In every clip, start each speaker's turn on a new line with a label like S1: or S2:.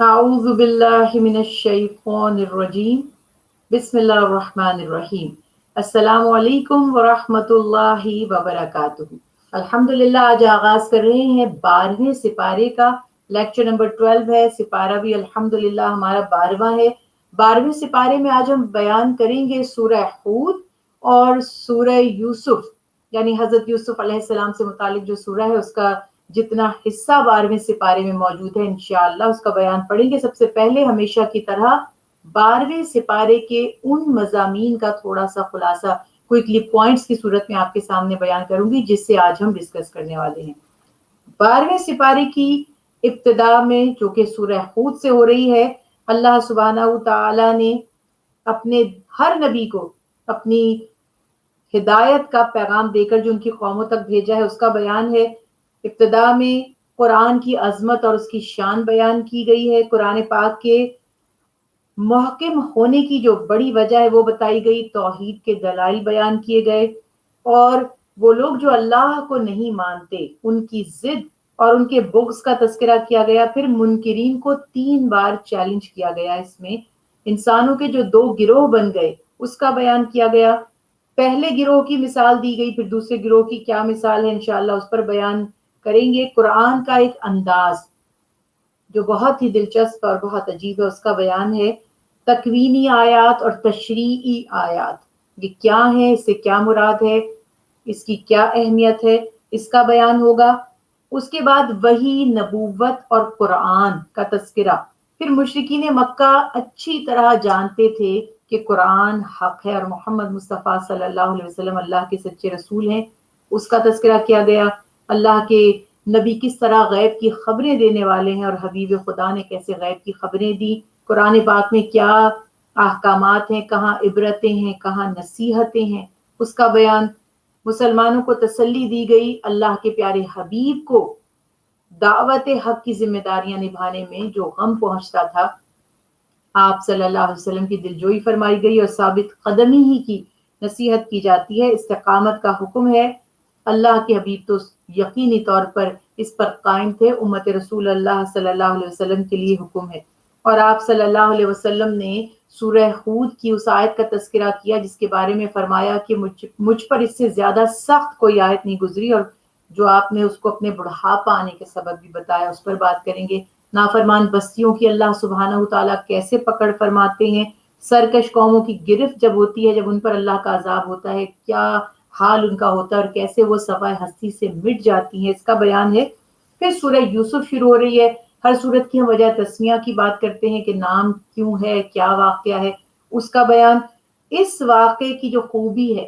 S1: اعوذ باللہ من الشیطان الرجیم بسم اللہ الرحمن الرحیم السلام علیکم ورحمۃ اللہ وبرکاتہ۔ الحمدللہ آج آغاز کر رہے ہیں 12ویں سپارے کا، لیکچر نمبر 12 ہے۔ سپارہ بھی الحمدللہ ہمارا 12واں ہے۔ 12ویں سپارے میں آج ہم بیان کریں گے سورہ ہود اور سورہ یوسف، یعنی حضرت یوسف علیہ السلام سے متعلق جو سورہ ہے اس کا جتنا حصہ 12ویں سپارے میں موجود ہے انشاءاللہ اس کا بیان پڑھیں گے۔ سب سے پہلے ہمیشہ کی طرح 12ویں سپارے کے ان مضامین کا تھوڑا سا خلاصہ کوئکلی پوائنٹس کی صورت میں آپ کے سامنے بیان کروں گی، جس سے آج ہم ڈسکس کرنے والے ہیں۔ 12ویں سپارے کی ابتدا میں، جو کہ سورہ ہود سے ہو رہی ہے، اللہ سبحانہ تعالی نے اپنے ہر نبی کو اپنی ہدایت کا پیغام دے کر جو ان کی قوموں تک بھیجا ہے اس کا بیان ہے۔ ابتدا میں قرآن کی عظمت اور اس کی شان بیان کی گئی ہے، قرآن پاک کے محکم ہونے کی جو بڑی وجہ ہے وہ بتائی گئی، توحید کے دلائل بیان کیے گئے، اور وہ لوگ جو اللہ کو نہیں مانتے ان کی ضد اور ان کے بغض کا تذکرہ کیا گیا۔ پھر منکرین کو 3 بار چیلنج کیا گیا، اس میں انسانوں کے جو 2 گروہ بن گئے اس کا بیان کیا گیا۔ پہلے گروہ کی مثال دی گئی، پھر دوسرے گروہ کی کیا مثال ہے انشاءاللہ اس پر بیان کریں گے۔ قرآن کا ایک انداز جو بہت ہی دلچسپ اور بہت عجیب ہے اس کا بیان ہے۔ تکوینی آیات اور تشریعی آیات، یہ کیا ہے، اس سے کیا مراد ہے، اس کی کیا اہمیت ہے، اس کا بیان ہوگا۔ اس کے بعد وحی، نبوت اور قرآن کا تذکرہ۔ پھر مشرکین مکہ اچھی طرح جانتے تھے کہ قرآن حق ہے اور محمد مصطفیٰ صلی اللہ علیہ وسلم اللہ کے سچے رسول ہیں، اس کا تذکرہ کیا گیا۔ اللہ کے نبی کس طرح غیب کی خبریں دینے والے ہیں اور حبیب خدا نے کیسے غیب کی خبریں دی، قرآن پاک میں کیا احکامات ہیں، کہاں عبرتیں ہیں، کہاں نصیحتیں ہیں، اس کا بیان۔ مسلمانوں کو تسلی دی گئی اللہ کے پیارے حبیب کو دعوت حق کی ذمہ داریاں نبھانے میں جو غم پہنچتا تھا، آپ صلی اللہ علیہ وسلم کی دلجوئی فرمائی گئی اور ثابت قدمی ہی کی نصیحت کی جاتی ہے، استقامت کا حکم ہے۔ اللہ کے حبیب تو یقینی طور پر اس پر قائم تھے، امت رسول اللہ صلی اللہ علیہ وسلم کے لیے حکم ہے۔ اور آپ صلی اللہ علیہ وسلم نے سورہ ہود کی اس آیت کا تذکرہ کیا جس کے بارے میں فرمایا کہ مجھ پر اس سے زیادہ سخت کوئی آیت نہیں گزری، اور جو آپ نے اس کو اپنے بڑھاپا آنے کے سبب بھی بتایا، اس پر بات کریں گے۔ نافرمان بستیوں کی اللہ سبحانہ تعالیٰ کیسے پکڑ فرماتے ہیں، سرکش قوموں کی گرفت جب ہوتی ہے، جب ان پر اللہ کا عذاب ہوتا ہے، کیا حال ان کا ہوتا ہے اور کیسے وہ صفائے ہستی سے مٹ جاتی ہیں، اس کا بیان ہے۔ پھر سورہ یوسف شروع ہو رہی ہے۔ ہر صورت کی ہم وجہ تسمیہ کی بات کرتے ہیں کہ نام کیوں ہے، کیا واقعہ ہے، اس کا بیان۔ اس واقعے کی جو خوبی ہے،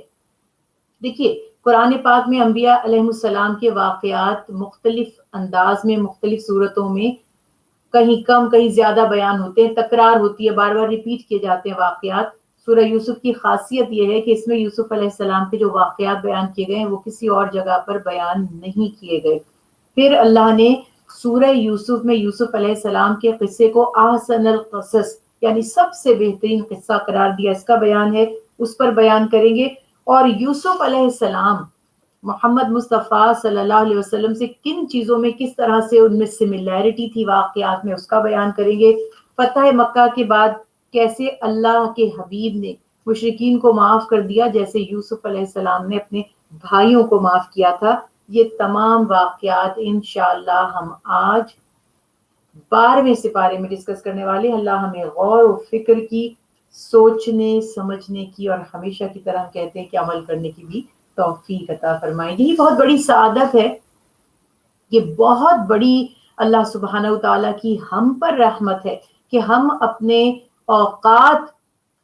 S1: دیکھیے قرآن پاک میں انبیاء علیہ السلام کے واقعات مختلف انداز میں، مختلف صورتوں میں، کہیں کم کہیں زیادہ بیان ہوتے ہیں، تکرار ہوتی ہے، بار بار ریپیٹ کیے جاتے ہیں واقعات۔ سورہ یوسف کی خاصیت یہ ہے کہ اس میں یوسف علیہ السلام کے جو واقعات بیان کیے گئے ہیں وہ کسی اور جگہ پر بیان نہیں کیے گئے۔ پھر اللہ نے سورہ یوسف میں یوسف علیہ السلام کے قصے کو احسن القصص، یعنی سب سے بہترین قصہ قرار دیا، اس کا بیان ہے، اس پر بیان کریں گے۔ اور یوسف علیہ السلام محمد مصطفیٰ صلی اللہ علیہ وسلم سے کن چیزوں میں کس طرح سے ان میں سملیرٹی تھی واقعات میں، اس کا بیان کریں گے۔ فتح مکہ کے بعد کیسے اللہ کے حبیب نے مشرکین کو معاف کر دیا، جیسے یوسف علیہ السلام نے اپنے بھائیوں کو معاف کیا تھا۔ یہ تمام واقعات انشاءاللہ ہم آج 12ویں سپارے میں ڈسکس کرنے والے ہیں۔ اللہ ہمیں غور و فکر کی، سوچنے سمجھنے کی، اور ہمیشہ کی طرح کہتے ہیں کہ عمل کرنے کی بھی توفیق عطا فرمائے۔ یہی بہت بڑی سعادت ہے، یہ بہت بڑی اللہ سبحانہ وتعالیٰ کی ہم پر رحمت ہے کہ ہم اپنے اوقات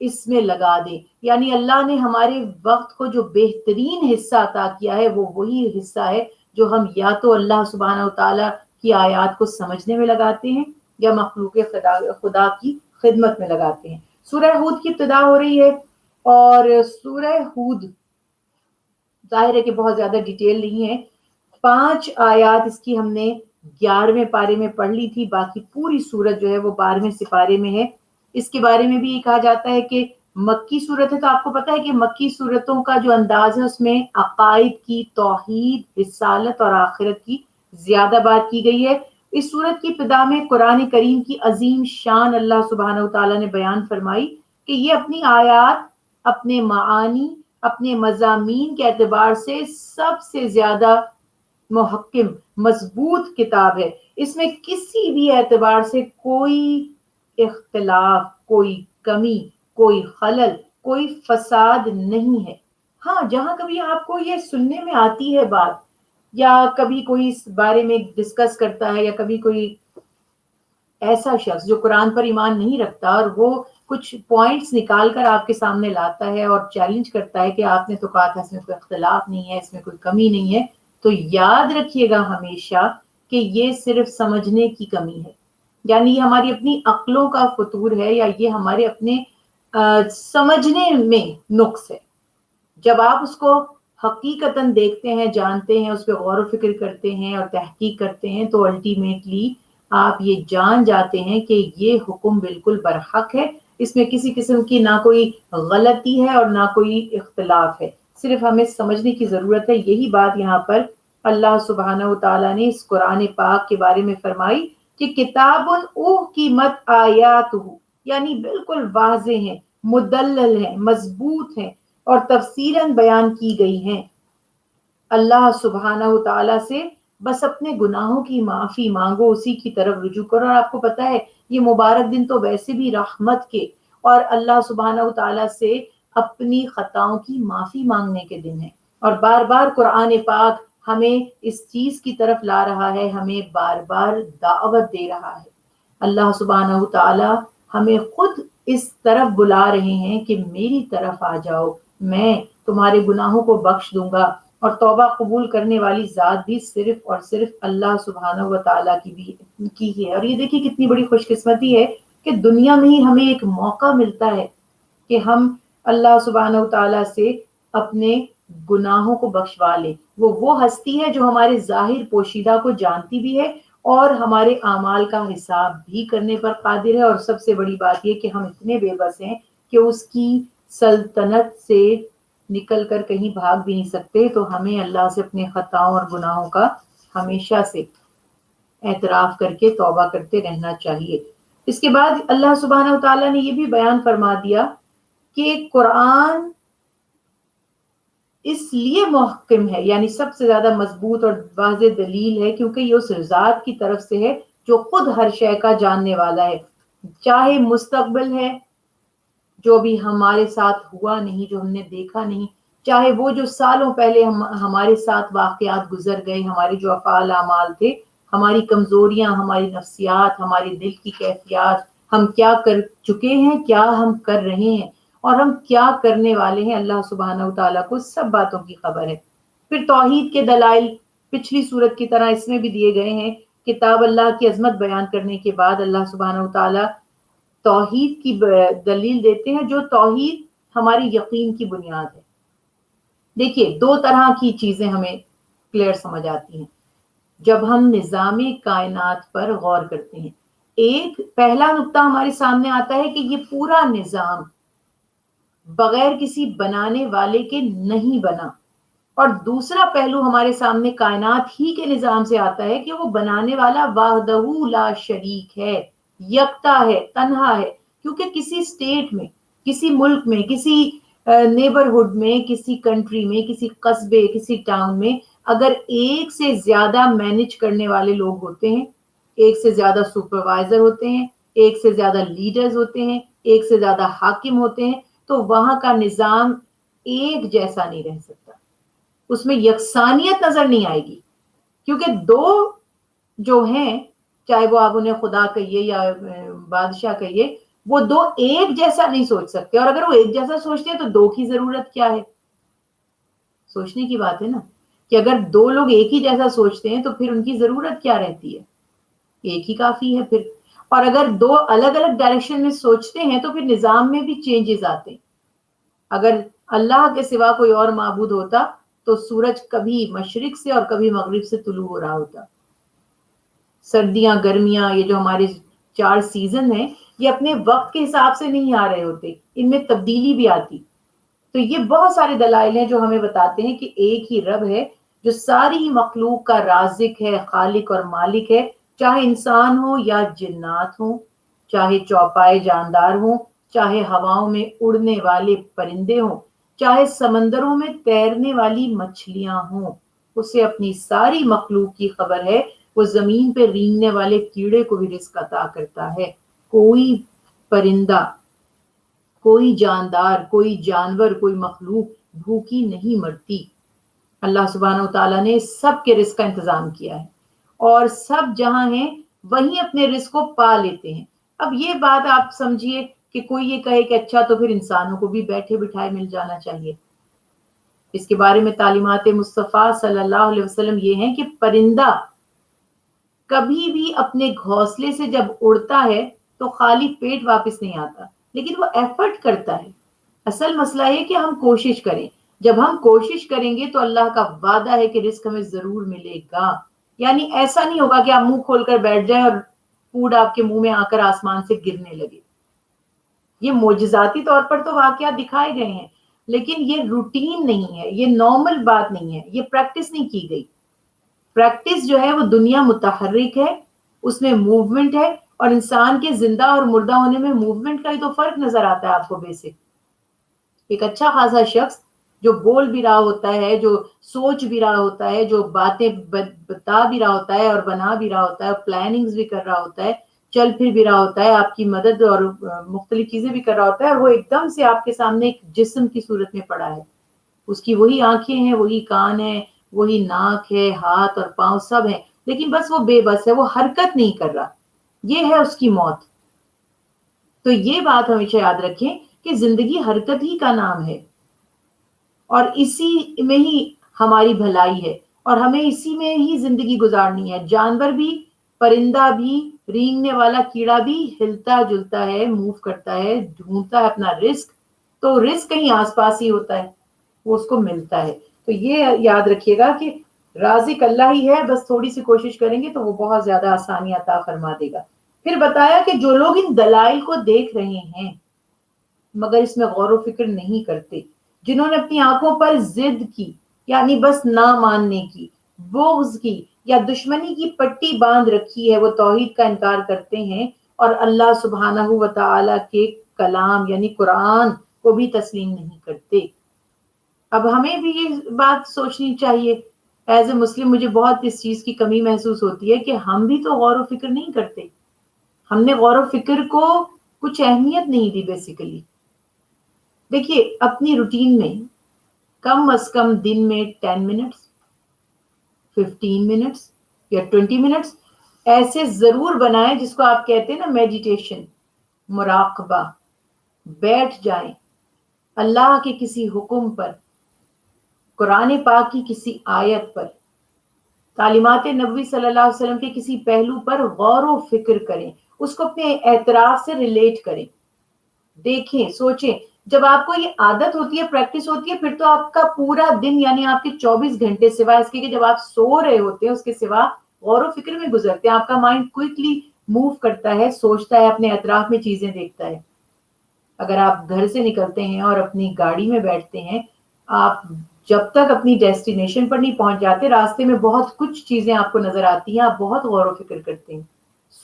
S1: اس میں لگا دیں۔ یعنی اللہ نے ہمارے وقت کو جو بہترین حصہ عطا کیا ہے وہ وہی حصہ ہے جو ہم یا تو اللہ سبحانہ وتعالیٰ کی آیات کو سمجھنے میں لگاتے ہیں یا مخلوق خدا کی خدمت میں لگاتے ہیں۔ سورہ ہود کی ابتدا ہو رہی ہے، اور سورہ ہود ظاہر ہے کہ بہت زیادہ ڈیٹیل نہیں ہے، 5 آیات اس کی ہم نے 11ویں پارے میں پڑھ لی تھی، باقی پوری سورت جو ہے وہ 12ویں سپارے میں ہے۔ اس کے بارے میں بھی یہ کہا جاتا ہے کہ مکی صورت ہے، تو آپ کو پتا ہے کہ مکی صورتوں کا جو انداز ہے اس میں عقائد کی، توحید، رسالت اور آخرت کی زیادہ بات کی گئی ہے۔ اس صورت کی ابتدا میں قرآن کریم کی عظیم شان اللہ سبحانہ و تعالیٰ نے بیان فرمائی کہ یہ اپنی آیات، اپنے معانی، اپنے مضامین کے اعتبار سے سب سے زیادہ محکم، مضبوط کتاب ہے۔ اس میں کسی بھی اعتبار سے کوئی اختلاف، کوئی کمی، کوئی خلل، کوئی فساد نہیں ہے۔ ہاں، جہاں کبھی آپ کو یہ سننے میں آتی ہے بات، یا کبھی کوئی اس بارے میں ڈسکس کرتا ہے، یا کبھی کوئی ایسا شخص جو قرآن پر ایمان نہیں رکھتا اور وہ کچھ پوائنٹس نکال کر آپ کے سامنے لاتا ہے اور چیلنج کرتا ہے کہ آپ نے تو کہا تھا اس میں کوئی اختلاف نہیں ہے، اس میں کوئی کمی نہیں ہے، تو یاد رکھیے گا ہمیشہ کہ یہ صرف سمجھنے کی کمی ہے، یعنی یہ ہماری اپنی عقلوں کا فطور ہے، یا یہ ہمارے اپنے سمجھنے میں نقص ہے۔ جب آپ اس کو حقیقتاً دیکھتے ہیں، جانتے ہیں، اس پہ غور و فکر کرتے ہیں اور تحقیق کرتے ہیں، تو الٹیمیٹلی آپ یہ جان جاتے ہیں کہ یہ حکم بالکل برحق ہے، اس میں کسی قسم کی نہ کوئی غلطی ہے اور نہ کوئی اختلاف ہے، صرف ہمیں سمجھنے کی ضرورت ہے۔ یہی بات یہاں پر اللہ سبحانہ و تعالیٰ نے اس قرآن پاک کے بارے میں فرمائی کہ کتاب احکمت آیاتہ، یعنی بالکل واضح ہیں، مدلل ہیں، مضبوط ہیں اور تفصیلاً بیان کی گئی ہیں۔ اللہ سبحانہ و تعالیٰ سے بس اپنے گناہوں کی معافی مانگو، اسی کی طرف رجوع کرو۔ اور آپ کو پتا ہے یہ مبارک دن تو ویسے بھی رحمت کے اور اللہ سبحانہ و تعالیٰ سے اپنی خطاؤں کی معافی مانگنے کے دن ہیں، اور بار بار قرآن پاک ہمیں اس چیز کی طرف لا رہا ہے، ہمیں بار بار دعوت دے رہا ہے۔ اللہ سبحانہ و تعالیٰ ہمیں خود اس طرف بلا رہے ہیں کہ میری طرف آ جاؤ، میں تمہارے گناہوں کو بخش دوں گا۔ اور توبہ قبول کرنے والی ذات بھی صرف اور صرف اللہ سبحانہ و تعالیٰ کی ہے۔ اور یہ دیکھیے کتنی بڑی خوش قسمتی ہے کہ دنیا میں ہی ہمیں ایک موقع ملتا ہے کہ ہم اللہ سبحانہ و تعالیٰ سے اپنے گناہوں کو بخشوا لیں۔ وہ ہستی ہے جو ہمارے ظاہر پوشیدہ کو جانتی بھی ہے اور ہمارے اعمال کا حساب بھی کرنے پر قادر ہے، اور سب سے بڑی بات یہ کہ ہم اتنے بے بس ہیں کہ اس کی سلطنت سے نکل کر کہیں بھاگ بھی نہیں سکتے۔ تو ہمیں اللہ سے اپنے خطاؤں اور گناہوں کا ہمیشہ سے اعتراف کر کے توبہ کرتے رہنا چاہیے۔ اس کے بعد اللہ سبحانہ و تعالیٰ نے یہ بھی بیان فرما دیا کہ قرآن اس لیے محکم ہے، یعنی سب سے زیادہ مضبوط اور واضح دلیل ہے، کیونکہ یہ اس ذات کی طرف سے ہے جو خود ہر شے کا جاننے والا ہے، چاہے مستقبل ہے جو بھی ہمارے ساتھ ہوا نہیں، جو ہم نے دیکھا نہیں، چاہے وہ جو سالوں پہلے ہمارے ساتھ واقعات گزر گئے، ہمارے جو افعال اعمال تھے، ہماری کمزوریاں، ہماری نفسیات، ہمارے دل کی کیفیات، ہم کیا کر چکے ہیں، کیا ہم کر رہے ہیں اور ہم کیا کرنے والے ہیں، اللہ سبحانہ و تعالیٰ کو سب باتوں کی خبر ہے۔ پھر توحید کے دلائل پچھلی صورت کی طرح اس میں بھی دیے گئے ہیں۔ کتاب اللہ کی عظمت بیان کرنے کے بعد اللہ سبحانہ و تعالیٰ توحید کی دلیل دیتے ہیں، جو توحید ہماری یقین کی بنیاد ہے۔ دیکھیے دو طرح کی چیزیں ہمیں کلیئر سمجھ آتی ہیں جب ہم نظام کائنات پر غور کرتے ہیں۔ ایک پہلا نقطہ ہمارے سامنے آتا ہے کہ یہ پورا نظام بغیر کسی بنانے والے کے نہیں بنا، اور دوسرا پہلو ہمارے سامنے کائنات ہی کے نظام سے آتا ہے کہ وہ بنانے والا وحدہ لا شریک ہے، یکتا ہے، تنہا ہے۔ کیونکہ کسی اسٹیٹ میں، کسی ملک میں، کسی نیبرہڈ میں، کسی کنٹری میں، کسی قصبے، کسی ٹاؤن میں اگر ایک سے زیادہ مینج کرنے والے لوگ ہوتے ہیں، ایک سے زیادہ سپروائزر ہوتے ہیں، ایک سے زیادہ لیڈرز ہوتے ہیں، ایک سے زیادہ حاکم ہوتے ہیں، تو وہاں کا نظام ایک جیسا نہیں رہ سکتا، اس میں یکسانیت نظر نہیں آئے گی، کیونکہ دو جو ہیں، چاہے وہ آپ انہیں خدا کہیے یا بادشاہ کہیے، وہ دو ایک جیسا نہیں سوچ سکتے، اور اگر وہ ایک جیسا سوچتے ہیں تو دو کی ضرورت کیا ہے؟ سوچنے کی بات ہے نا، کہ اگر دو لوگ ایک ہی جیسا سوچتے ہیں تو پھر ان کی ضرورت کیا رہتی ہے؟ ایک ہی کافی ہے پھر۔ اور اگر دو الگ الگ ڈائریکشن میں سوچتے ہیں تو پھر نظام میں بھی چینجز آتے ہیں۔ اگر اللہ کے سوا کوئی اور معبود ہوتا تو سورج کبھی مشرق سے اور کبھی مغرب سے طلوع ہو رہا ہوتا۔ سردیاں، گرمیاں، یہ جو ہمارے 4 سیزن ہیں، یہ اپنے وقت کے حساب سے نہیں آ رہے ہوتے، ان میں تبدیلی بھی آتی۔ تو یہ بہت سارے دلائل ہیں جو ہمیں بتاتے ہیں کہ ایک ہی رب ہے جو ساری مخلوق کا رازق ہے، خالق اور مالک ہے، چاہے انسان ہو یا جنات ہوں، چاہے چوپائے جاندار ہوں، چاہے ہواؤں میں اڑنے والے پرندے ہوں، چاہے سمندروں میں تیرنے والی مچھلیاں ہوں، اسے اپنی ساری مخلوق کی خبر ہے۔ وہ زمین پہ رینگنے والے کیڑے کو بھی رزق عطا کرتا ہے۔ کوئی پرندہ، کوئی جاندار، کوئی جانور، کوئی مخلوق بھوکی نہیں مرتی۔ اللہ سبحانہ و تعالیٰ نے سب کے رزق کا انتظام کیا ہے، اور سب جہاں ہیں وہیں اپنے رزق کو پا لیتے ہیں۔ اب یہ بات آپ سمجھیے کہ کوئی یہ کہے کہ اچھا تو پھر انسانوں کو بھی بیٹھے بٹھائے مل جانا چاہیے۔ اس کے بارے میں تعلیمات مصطفیٰ صلی اللہ علیہ وسلم یہ ہیں کہ پرندہ کبھی بھی اپنے گھونسلے سے جب اڑتا ہے تو خالی پیٹ واپس نہیں آتا، لیکن وہ ایفرٹ کرتا ہے۔ اصل مسئلہ یہ کہ ہم کوشش کریں۔ جب ہم کوشش کریں گے تو اللہ کا وعدہ ہے کہ رزق ہمیں ضرور ملے گا۔ یعنی ایسا نہیں ہوگا کہ آپ منہ کھول کر بیٹھ جائیں اور فوڈ آپ کے منہ میں آ کر آسمان سے گرنے لگے۔ یہ معجزاتی طور پر تو واقعات دکھائے گئے ہیں، لیکن یہ روٹین نہیں ہے، یہ نارمل بات نہیں ہے، یہ پریکٹس نہیں کی گئی۔ پریکٹس جو ہے وہ دنیا متحرک ہے، اس میں موومنٹ ہے، اور انسان کے زندہ اور مردہ ہونے میں موومنٹ کا ہی تو فرق نظر آتا ہے آپ کو بیسک۔ ایک اچھا خاصا شخص جو بول بھی رہا ہوتا ہے، جو سوچ بھی رہا ہوتا ہے، جو باتیں بتا بھی رہا ہوتا ہے اور بنا بھی رہا ہوتا ہے، پلاننگز بھی کر رہا ہوتا ہے، چل پھر بھی رہا ہوتا ہے، آپ کی مدد اور مختلف چیزیں بھی کر رہا ہوتا ہے، اور وہ ایک دم سے آپ کے سامنے ایک جسم کی صورت میں پڑا ہے۔ اس کی وہی آنکھیں ہیں، وہی کان ہیں، وہی ناک ہے، ہاتھ اور پاؤں سب ہیں، لیکن بس وہ بے بس ہے، وہ حرکت نہیں کر رہا۔ یہ ہے اس کی موت۔ تو یہ بات ہمیشہ یاد رکھیں کہ زندگی حرکت ہی کا نام ہے، اور اسی میں ہی ہماری بھلائی ہے، اور ہمیں اسی میں ہی زندگی گزارنی ہے۔ جانور بھی، پرندہ بھی، رینگنے والا کیڑا بھی ہلتا جلتا ہے، موو کرتا ہے، ڈھونڈتا ہے اپنا رزق، تو رزق کہیں آس پاس ہی ہوتا ہے، وہ اس کو ملتا ہے۔ تو یہ یاد رکھیے گا کہ رازق اللہ ہی ہے، بس تھوڑی سی کوشش کریں گے تو وہ بہت زیادہ آسانی عطا فرما دے گا۔ پھر بتایا کہ جو لوگ ان دلائل کو دیکھ رہے ہیں مگر اس میں غور و فکر نہیں کرتے، جنہوں نے اپنی آنکھوں پر ضد کی، یعنی بس نہ ماننے کی، بغض کی یا دشمنی کی پٹی باندھ رکھی ہے، وہ توحید کا انکار کرتے ہیں اور اللہ سبحانہ و تعالی کے کلام یعنی قرآن کو بھی تسلیم نہیں کرتے۔ اب ہمیں بھی یہ بات سوچنی چاہیے، ایز اے مسلم مجھے بہت اس چیز کی کمی محسوس ہوتی ہے کہ ہم بھی تو غور و فکر نہیں کرتے۔ ہم نے غور و فکر کو کچھ اہمیت نہیں دی بیسیکلی۔ دیکھیے اپنی روٹین میں کم از کم دن میں 10 منٹس، 15 منٹس یا 20 منٹس ایسے ضرور بنائیں جس کو آپ کہتے ہیں نا میڈیٹیشن، مراقبہ۔ بیٹھ جائیں اللہ کے کسی حکم پر، قرآن پاک کی کسی آیت پر، تعلیمات نبوی صلی اللہ علیہ وسلم کے کسی پہلو پر غور و فکر کریں، اس کو اپنے اعتراف سے ریلیٹ کریں، دیکھیں، سوچیں۔ جب آپ کو یہ عادت ہوتی ہے، پریکٹس ہوتی ہے، پھر تو آپ کا پورا دن یعنی آپ کے 24 گھنٹے سوائے اس کے کہ جب آپ سو رہے ہوتے ہیں اس کے سوا غور و فکر میں گزرتے ہیں۔ آپ کا مائنڈ کوئکلی موو کرتا ہے، سوچتا ہے، اپنے اطراف میں چیزیں دیکھتا ہے۔ اگر آپ گھر سے نکلتے ہیں اور اپنی گاڑی میں بیٹھتے ہیں، آپ جب تک اپنی ڈیسٹینیشن پر نہیں پہنچ جاتے، راستے میں بہت کچھ چیزیں آپ کو نظر آتی ہیں، آپ بہت غور و فکر کرتے ہیں،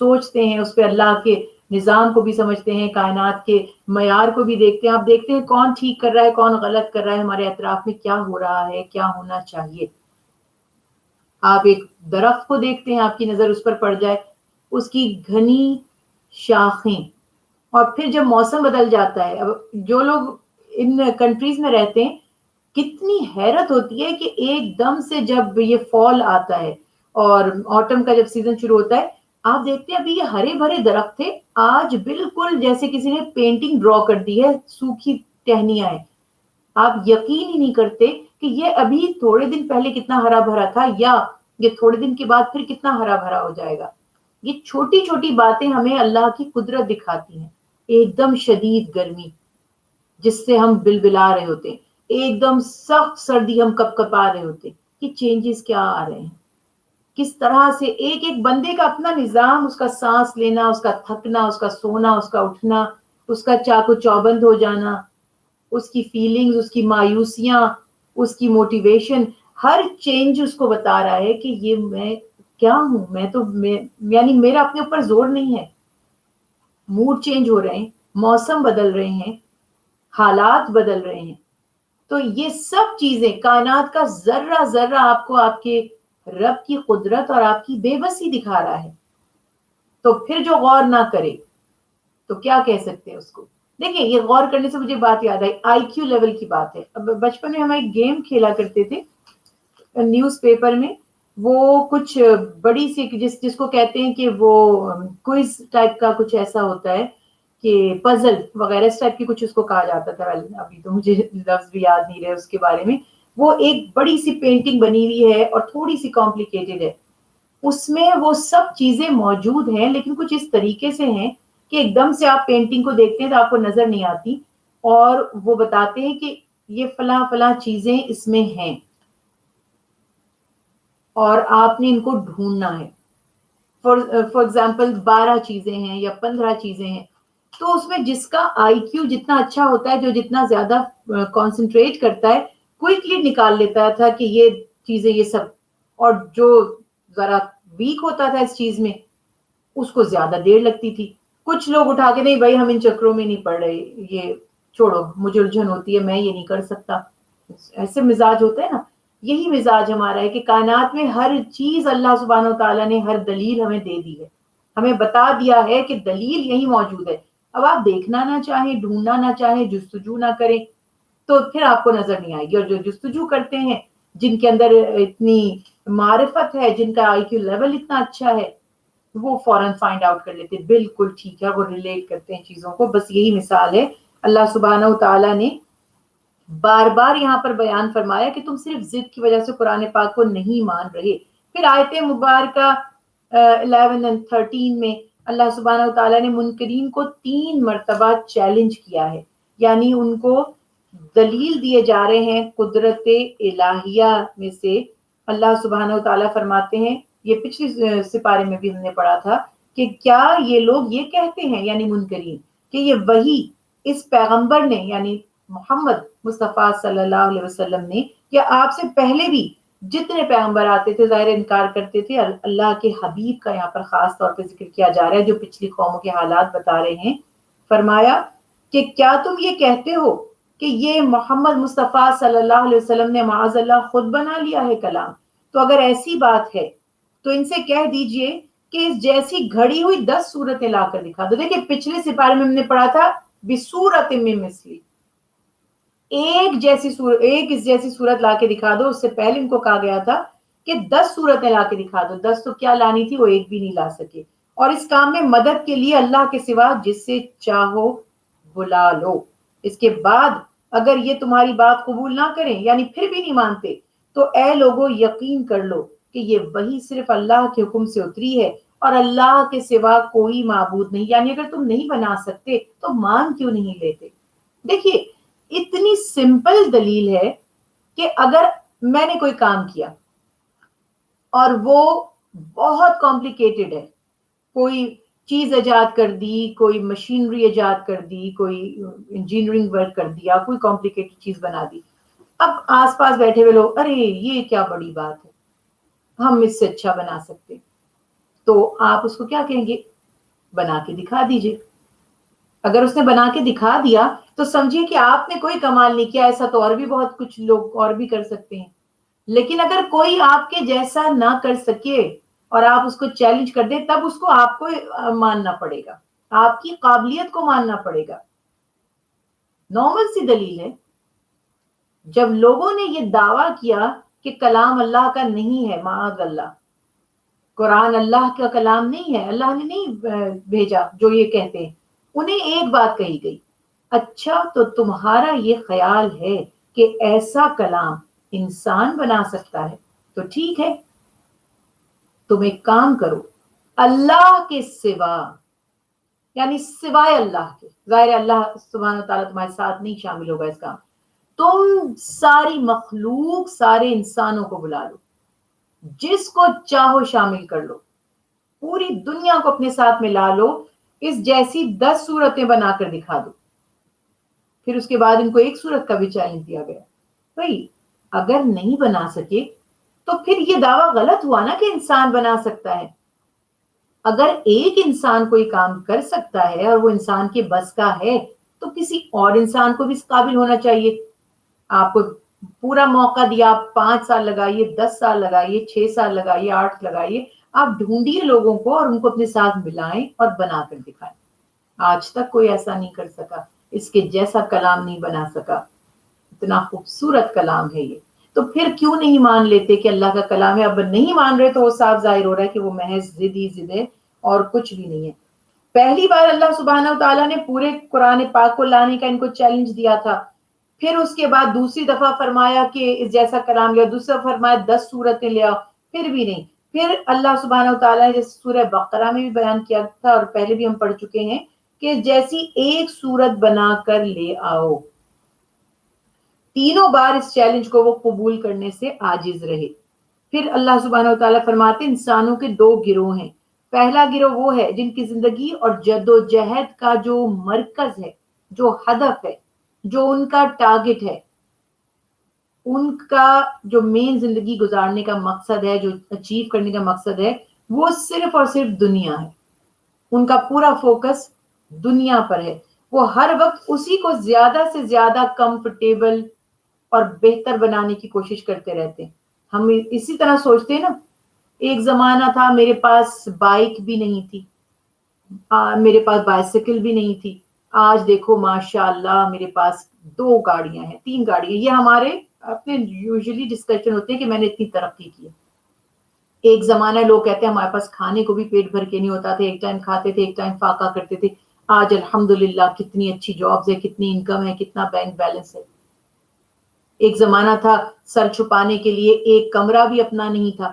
S1: سوچتے ہیں، اس پہ اللہ کے نظام کو بھی سمجھتے ہیں، کائنات کے معیار کو بھی دیکھتے ہیں، آپ دیکھتے ہیں کون ٹھیک کر رہا ہے، کون غلط کر رہا ہے، ہمارے اطراف میں کیا ہو رہا ہے، کیا ہونا چاہیے۔ آپ ایک درخت کو دیکھتے ہیں، آپ کی نظر اس پر پڑ جائے، اس کی گھنی شاخیں، اور پھر جب موسم بدل جاتا ہے، اب جو لوگ ان کنٹریز میں رہتے ہیں کتنی حیرت ہوتی ہے کہ ایک دم سے جب یہ فال آتا ہے اور آٹم کا جب سیزن شروع ہوتا ہے، آپ دیکھتے ہیں ابھی یہ ہرے بھرے درخت تھے، آج بالکل جیسے کسی نے پینٹنگ ڈرا کر دی ہے، سوکھی ٹہنیاں ہیں۔ آپ یقین ہی نہیں کرتے کہ یہ ابھی تھوڑے دن پہلے کتنا ہرا بھرا تھا، یا یہ تھوڑے دن کے بعد پھر کتنا ہرا بھرا ہو جائے گا۔ یہ چھوٹی چھوٹی باتیں ہمیں اللہ کی قدرت دکھاتی ہیں۔ ایک دم شدید گرمی جس سے ہم بلبلا رہے ہوتے ہیں، ایک دم سخت سردی ہم کپ کپا رہے ہوتے ہیں، یہ چینجز کیا آ رہے ہیں، کس طرح سے ایک ایک بندے کا اپنا نظام، اس کا سانس لینا، اس کا تھکنا، اس کا سونا، اس کا اٹھنا، اس کا چاقو چوبند ہو جانا، اس کی فیلنگز، اس کی مایوسیاں، اس کی موٹیویشن، ہر چینج اس کو بتا رہا ہے کہ یہ میں کیا ہوں یعنی میرا اپنے اوپر زور نہیں ہے. موڈ چینج ہو رہے ہیں، موسم بدل رہے ہیں، حالات بدل رہے ہیں. تو یہ سب چیزیں، کائنات کا ذرہ ذرہ آپ کو آپ کے رب کی قدرت اور آپ کی بے بسی دکھا رہا ہے. تو پھر جو غور نہ کرے تو کیا کہہ سکتے ہیں اس کو. دیکھیں، یہ غور کرنے سے مجھے بات یاد آئی، آئی کیو لیول کی بات ہے. اب بچپن میں ہم ایک گیم کھیلا کرتے تھے نیوز پیپر میں. وہ کچھ بڑی سی جس کو کہتے ہیں کہ وہ کوئز ٹائپ کا کچھ ایسا ہوتا ہے کہ پزل وغیرہ اس ٹائپ کی کچھ اس کو کہا جاتا تھا. ابھی تو مجھے لفظ بھی یاد نہیں رہے اس کے بارے میں. وہ ایک بڑی سی پینٹنگ بنی ہوئی ہے اور تھوڑی سی کمپلیکیٹڈ ہے. اس میں وہ سب چیزیں موجود ہیں لیکن کچھ اس طریقے سے ہیں کہ ایک دم سے آپ پینٹنگ کو دیکھتے ہیں تو آپ کو نظر نہیں آتی، اور وہ بتاتے ہیں کہ یہ فلاں فلاں چیزیں اس میں ہیں اور آپ نے ان کو ڈھونڈنا ہے. فار ایگزامپل 12 چیزیں ہیں یا 15 چیزیں ہیں. تو اس میں جس کا آئی کیو جتنا اچھا ہوتا ہے، جو جتنا زیادہ کانسنٹریٹ کرتا ہے، کوئکلی نکال لیتا تھا کہ یہ چیزیں یہ سب. اور جو ذرا ویک ہوتا تھا اس چیز میں، اس کو زیادہ دیر لگتی تھی. کچھ لوگ اٹھا کے، نہیں بھائی ہم ان چکروں میں نہیں پڑ رہے، یہ چھوڑو، مجھے الجھن ہوتی ہے، میں یہ نہیں کر سکتا. ایسے مزاج ہوتے ہیں نا. یہی مزاج ہمارا ہے کہ کائنات میں ہر چیز اللہ سبحانہ و تعالیٰ نے ہر دلیل ہمیں دے دی ہے، ہمیں بتا دیا ہے کہ دلیل یہی موجود ہے. اب آپ دیکھنا نہ چاہیں، ڈھونڈنا نہ چاہیں، جستجو نہ کریں تو پھر آپ کو نظر نہیں آئے گی. اور جو جستجو کرتے ہیں، جن کے اندر اتنی معرفت ہے، جن کا آئی کیو لیول اتنا اچھا ہے، وہ فوراً فائنڈ آؤٹ کر لیتے بالکل ٹھیک ہے، وہ ریلیٹ کرتے ہیں چیزوں کو. بس یہی مثال ہے. اللہ سبحانہ و تعالیٰ نے بار بار یہاں پر بیان فرمایا کہ تم صرف ضد کی وجہ سے قرآن پاک کو نہیں مان رہے. پھر آیت مبارکہ 11 اور 13 میں اللہ سبحانہ و تعالیٰ نے منکرین کو 3 مرتبہ چیلنج کیا ہے. یعنی ان کو دلیل دیے جا رہے ہیں قدرت الہیہ میں سے. اللہ سبحانہ و تعالیٰ فرماتے ہیں، یہ پچھلی سپارے میں بھی ہم نے پڑھا تھا، کہ کیا یہ لوگ یہ کہتے ہیں، یعنی منکرین، کہ یہ وہی اس پیغمبر نے، یعنی محمد مصطفیٰ صلی اللہ علیہ وسلم نے، یا آپ سے پہلے بھی جتنے پیغمبر آتے تھے ظاہر انکار کرتے تھے. اللہ کے حبیب کا یہاں پر خاص طور پہ ذکر کیا جا رہا ہے جو پچھلی قوموں کے حالات بتا رہے ہیں. فرمایا کہ کیا تم یہ کہتے ہو کہ یہ محمد مصطفیٰ صلی اللہ علیہ وسلم نے معاذ اللہ خود بنا لیا ہے کلام؟ تو اگر ایسی بات ہے تو ان سے کہہ دیجئے کہ اس جیسی گھڑی ہوئی 10 صورتیں لا کر دکھا دو. دیکھیں پچھلے سپارے میں ہم نے پڑھا تھا بِصُورَةٍ مِّن مِّثْلِهِ، ایک اس جیسی صورت لا کے دکھا دو. اس سے پہلے ان کو کہا گیا تھا کہ 10 صورتیں لا کے دکھا دو. 10 تو کیا لانی تھی، وہ ایک بھی نہیں لا سکے. اور اس کام میں مدد کے لیے اللہ کے سوا جس سے چاہو بلا لو. اس کے بعد اگر یہ تمہاری بات قبول نہ کریں، یعنی پھر بھی نہیں مانتے، تو اے لوگو یقین کر لو کہ یہ وحی صرف اللہ کے حکم سے اتری ہے اور اللہ کے سوا کوئی معبود نہیں. یعنی اگر تم نہیں بنا سکتے تو مان کیوں نہیں لیتے؟ دیکھیے اتنی سمپل دلیل ہے کہ اگر میں نے کوئی کام کیا اور وہ بہت کمپلیکیٹڈ ہے، کوئی چیز ایجاد کر دی، کوئی مشینری ایجاد کر دی، کوئی انجینئرنگ ورک کر دیا، کوئی کمپلیکیٹڈ چیز بنا دی. اب آس پاس بیٹھے ہوئے لوگ، ارے یہ کیا بڑی بات ہے، ہم اس سے اچھا بنا سکتے. تو آپ اس کو کیا کہیں گے؟ بنا کے دکھا دیجئے. اگر اس نے بنا کے دکھا دیا تو سمجھیے کہ آپ نے کوئی کمال نہیں کیا. ایسا تو اور بھی بہت کچھ لوگ اور بھی کر سکتے ہیں. لیکن اگر کوئی آپ کے جیسا نہ کر سکے اور آپ اس کو چیلنج کر دیں، تب اس کو آپ کو ماننا پڑے گا، آپ کی قابلیت کو ماننا پڑے گا. نارمل سی دلیل ہے. جب لوگوں نے یہ دعویٰ کیا کہ کلام اللہ کا نہیں ہے، معاذ اللہ، قرآن اللہ کا کلام نہیں ہے، اللہ نے نہیں بھیجا، جو یہ کہتے ہیں، انہیں ایک بات کہی گئی، اچھا تو تمہارا یہ خیال ہے کہ ایسا کلام انسان بنا سکتا ہے؟ تو ٹھیک ہے، تم ایک کام کرو، اللہ کے سوا، یعنی سوائے اللہ کے، ظاہر اللہ سبحانہ تعالیٰ تمہارے ساتھ نہیں شامل ہوگا اس کام، تم ساری مخلوق، سارے انسانوں کو بلا لو، جس کو چاہو شامل کر لو، پوری دنیا کو اپنے ساتھ ملا لو، اس جیسی 10 صورتیں بنا کر دکھا دو. پھر اس کے بعد ان کو ایک صورت کا بھی چیلنج دیا گیا. بھائی اگر نہیں بنا سکے تو پھر یہ دعویٰ غلط ہوا نا کہ انسان بنا سکتا ہے. اگر ایک انسان کوئی کام کر سکتا ہے اور وہ انسان کے بس کا ہے تو کسی اور انسان کو بھی اس قابل ہونا چاہیے. آپ کو پورا موقع دیا، آپ 5 سال لگائیے، 10 سال لگائیے، 6 سال لگائیے، 8 لگائیے، آپ ڈھونڈیے لوگوں کو اور ان کو اپنے ساتھ ملائیں اور بنا کر دکھائیں. آج تک کوئی ایسا نہیں کر سکا، اس کے جیسا کلام نہیں بنا سکا. اتنا خوبصورت کلام ہے یہ. تو پھر کیوں نہیں مان لیتے کہ اللہ کا کلام ہے؟ اب نہیں مان رہے تو وہ صاف ظاہر ہو رہا ہے کہ وہ محض ضد ہی ضد ہے اور کچھ بھی نہیں ہے. پہلی بار اللہ سبحانہ و تعالیٰ نے پورے قرآن پاک کو لانے کا ان کو چیلنج دیا تھا. پھر اس کے بعد دوسری دفعہ فرمایا کہ اس جیسا کلام لیا، دوسری دفعہ فرمایا 10 صورتیں لیا، پھر بھی نہیں. پھر اللہ سبحانہ و تعالیٰ نے جیسے سورہ بقرہ میں بھی بیان کیا تھا اور پہلے بھی ہم پڑھ چکے ہیں کہ جیسی ایک صورت بنا کر لے آؤ. تینوں بار اس چیلنج کو وہ قبول کرنے سے عاجز رہے. پھر اللہ سبحانہ و تعالیٰ فرماتے ہیں انسانوں کے 2 گروہ ہیں. پہلا گروہ وہ ہے جن کی زندگی اور جد و جہد کا جو مرکز ہے، جو ہدف ہے، جو ان کا ٹارگٹ ہے، ان کا جو مین زندگی گزارنے کا مقصد ہے، جو اچیو کرنے کا مقصد ہے، وہ صرف اور صرف دنیا ہے. ان کا پورا فوکس دنیا پر ہے. وہ ہر وقت اسی کو زیادہ سے زیادہ کمفرٹیبل اور بہتر بنانے کی کوشش کرتے رہتے ہیں. ہم اسی طرح سوچتے ہیں نا، ایک زمانہ تھا میرے پاس بائک بھی نہیں تھی، میرے پاس بائسیکل بھی نہیں تھی. آج دیکھو ماشاء اللہ میرے پاس 2 گاڑیاں ہیں، 3 گاڑیاں. یہ ہمارے اپنے یوزلی ڈسکشن ہوتے ہیں کہ میں نے اتنی ترقی کی ہے. ایک زمانہ لوگ کہتے ہیں ہمارے پاس کھانے کو بھی پیٹ بھر کے نہیں ہوتا تھا، ایک ٹائم کھاتے تھے، ایک ٹائم فاقہ کرتے تھے. آج الحمدللہ کتنی اچھی جابز ہے، کتنی انکم ہے، کتنا بینک بیلنس ہے. ایک زمانہ تھا سر چھپانے کے لیے ایک کمرہ بھی اپنا نہیں تھا،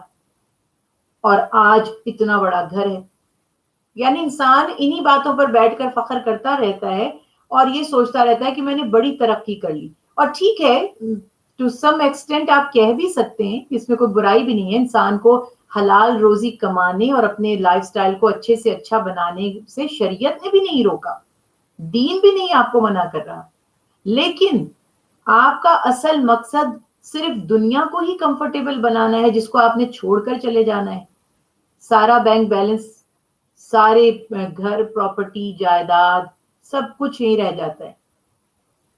S1: اور آج اتنا بڑا گھر ہے. یعنی انسان انہی باتوں پر بیٹھ کر فخر کرتا رہتا ہے اور یہ سوچتا رہتا ہے کہ میں نے بڑی ترقی کر لی. اور ٹھیک ہے، ٹو سم ایکسٹینٹ آپ کہہ بھی سکتے ہیں، اس میں کوئی برائی بھی نہیں ہے. انسان کو حلال روزی کمانے اور اپنے لائف سٹائل کو اچھے سے اچھا بنانے سے شریعت نے بھی نہیں روکا، دین بھی نہیں آپ کو منع کر رہا. لیکن آپ کا اصل مقصد صرف دنیا کو ہی کمفرٹیبل بنانا ہے، جس کو آپ نے چھوڑ کر چلے جانا ہے. سارا بینک بیلنس، سارے گھر، پراپرٹی، جائیداد، سب کچھ یہیں رہ جاتا ہے.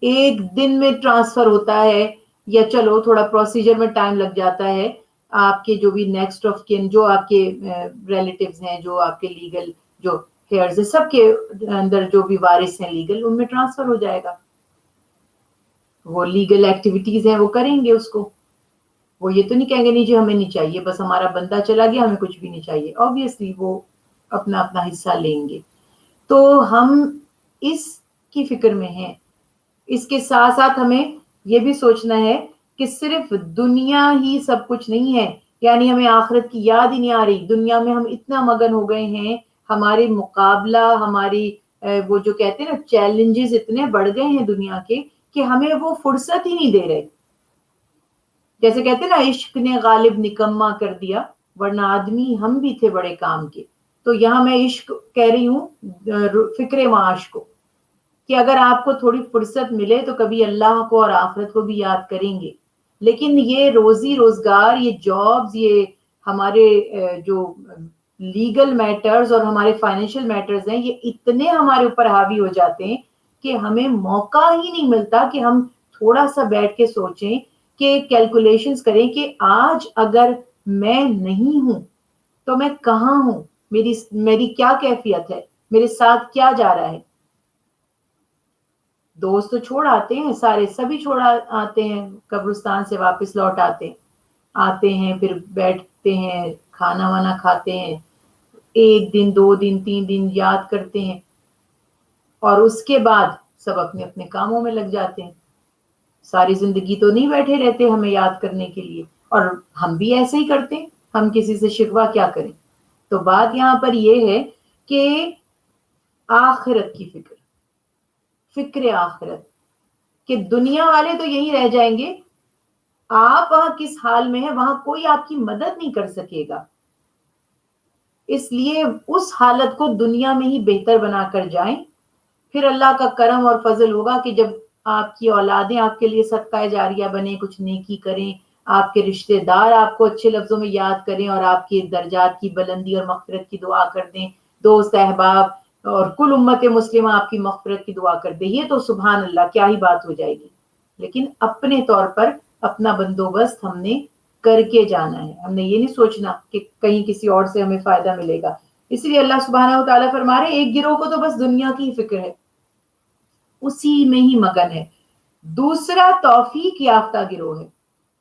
S1: ایک دن میں ٹرانسفر ہوتا ہے، یا چلو تھوڑا پروسیجر میں ٹائم لگ جاتا ہے. آپ کے جو بھی نیکسٹ آف کن، جو آپ کے ریلیٹیوز ہیں، جو آپ کے لیگل جو ہیئرز ہیں، سب کے اندر جو بھی وارث ہیں لیگل، ان میں ٹرانسفر ہو جائے گا. وہ لیگل ایکٹیویٹیز ہیں وہ کریں گے اس کو. وہ یہ تو نہیں کہیں گے نہیں جی ہمیں نہیں چاہیے، بس ہمارا بندہ چلا گیا ہمیں کچھ بھی نہیں چاہیے. آبویسلی وہ اپنا اپنا حصہ لیں گے. تو ہم اس کی فکر میں ہیں. اس کے ساتھ ساتھ ہمیں یہ بھی سوچنا ہے کہ صرف دنیا ہی سب کچھ نہیں ہے. یعنی ہمیں آخرت کی یاد ہی نہیں آ رہی. دنیا میں ہم اتنا مگن ہو گئے ہیں، ہمارے مقابلہ، ہماری وہ جو کہتے ہیں نا چیلنجز اتنے بڑھ گئے ہیں دنیا کے کہ ہمیں وہ فرصت ہی نہیں دے رہے. جیسے کہتے ہیں نا عشق نے غالب نکما کر دیا، ورنہ آدمی ہم بھی تھے بڑے کام کے. تو یہاں میں عشق کہہ رہی ہوں فکر معاش کو، کہ اگر آپ کو تھوڑی فرصت ملے تو کبھی اللہ کو اور آخرت کو بھی یاد کریں گے. لیکن یہ روزی روزگار، یہ جابز، یہ ہمارے جو لیگل میٹرز اور ہمارے فائنینشیل میٹرز ہیں، یہ اتنے ہمارے اوپر حاوی ہو جاتے ہیں کہ ہمیں موقع ہی نہیں ملتا کہ ہم تھوڑا سا بیٹھ کے سوچیں، کہ کیلکولیشنز کریں کہ آج اگر میں نہیں ہوں تو میں کہاں ہوں، میری کیا کیفیت ہے، میرے ساتھ کیا جا رہا ہے. دوست تو چھوڑ آتے ہیں، سارے سبھی چھوڑ آتے ہیں، قبرستان سے واپس لوٹ آتے ہیں، پھر بیٹھتے ہیں، کھانا وانا کھاتے ہیں، 1 دن 2 دن 3 دن یاد کرتے ہیں، اور اس کے بعد سب اپنے اپنے کاموں میں لگ جاتے ہیں. ساری زندگی تو نہیں بیٹھے رہتے ہمیں یاد کرنے کے لیے، اور ہم بھی ایسے ہی کرتے ہیں. ہم کسی سے شکوہ کیا کریں. تو بات یہاں پر یہ ہے کہ آخرت کی فکر آخرت، کہ دنیا والے تو یہی رہ جائیں گے، آپ وہاں کس حال میں ہیں وہاں کوئی آپ کی مدد نہیں کر سکے گا. اس لیے اس حالت کو دنیا میں ہی بہتر بنا کر جائیں. پھر اللہ کا کرم اور فضل ہوگا کہ جب آپ کی اولادیں آپ کے لیے صدقہ جاریہ بنے، کچھ نیکی کریں، آپ کے رشتے دار آپ کو اچھے لفظوں میں یاد کریں اور آپ کی درجات کی بلندی اور مغفرت کی دعا کر دیں، دوست احباب اور کل امت مسلمہ آپ کی مغفرت کی دعا کر دے، یہ تو سبحان اللہ کیا ہی بات ہو جائے گی. لیکن اپنے طور پر اپنا بندوبست ہم نے کر کے جانا ہے. ہم نے یہ نہیں سوچنا کہ کہیں کسی اور سے ہمیں فائدہ ملے گا. اس لیے اللہ سبحانہ و تعالیٰ فرما رہے ہیں ایک گروہ کو تو بس دنیا کی فکر ہے، اسی میں ہی مگن ہے. دوسرا توفیق یافتہ گروہ ہے،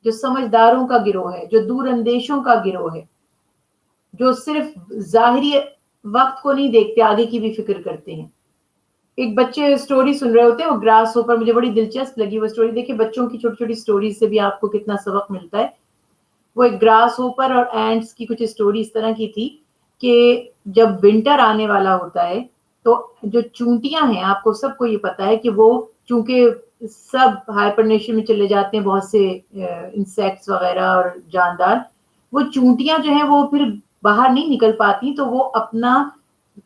S1: جو سمجھداروں کا گروہ ہے، جو دور اندیشوں کا گروہ ہے، جو صرف ظاہری وقت کو نہیں دیکھتے، آگے کی بھی فکر کرتے ہیں. ایک بچے اسٹوری سن رہے ہوتے ہیں، وہ گراس اوپر، مجھے بڑی دلچسپ لگی وہ اسٹوری. دیکھیں بچوں کی چھوٹی چھوٹی اسٹوری سے بھی آپ کو کتنا سبق ملتا ہے. وہ ایک گراس اوپر اور اینٹس کی کچھ اسٹوری اس طرح کی تھی کہ جب ونٹر آنے والا ہوتا ہے تو جو چونٹیاں ہیں، آپ کو سب کو یہ پتا ہے کہ وہ چونکہ سب ہائپرنیشن میں چلے جاتے ہیں، بہت سے انسیکٹس وغیرہ اور جاندار، وہ چونٹیاں جو ہیں وہ پھر باہر نہیں نکل پاتی، تو وہ اپنا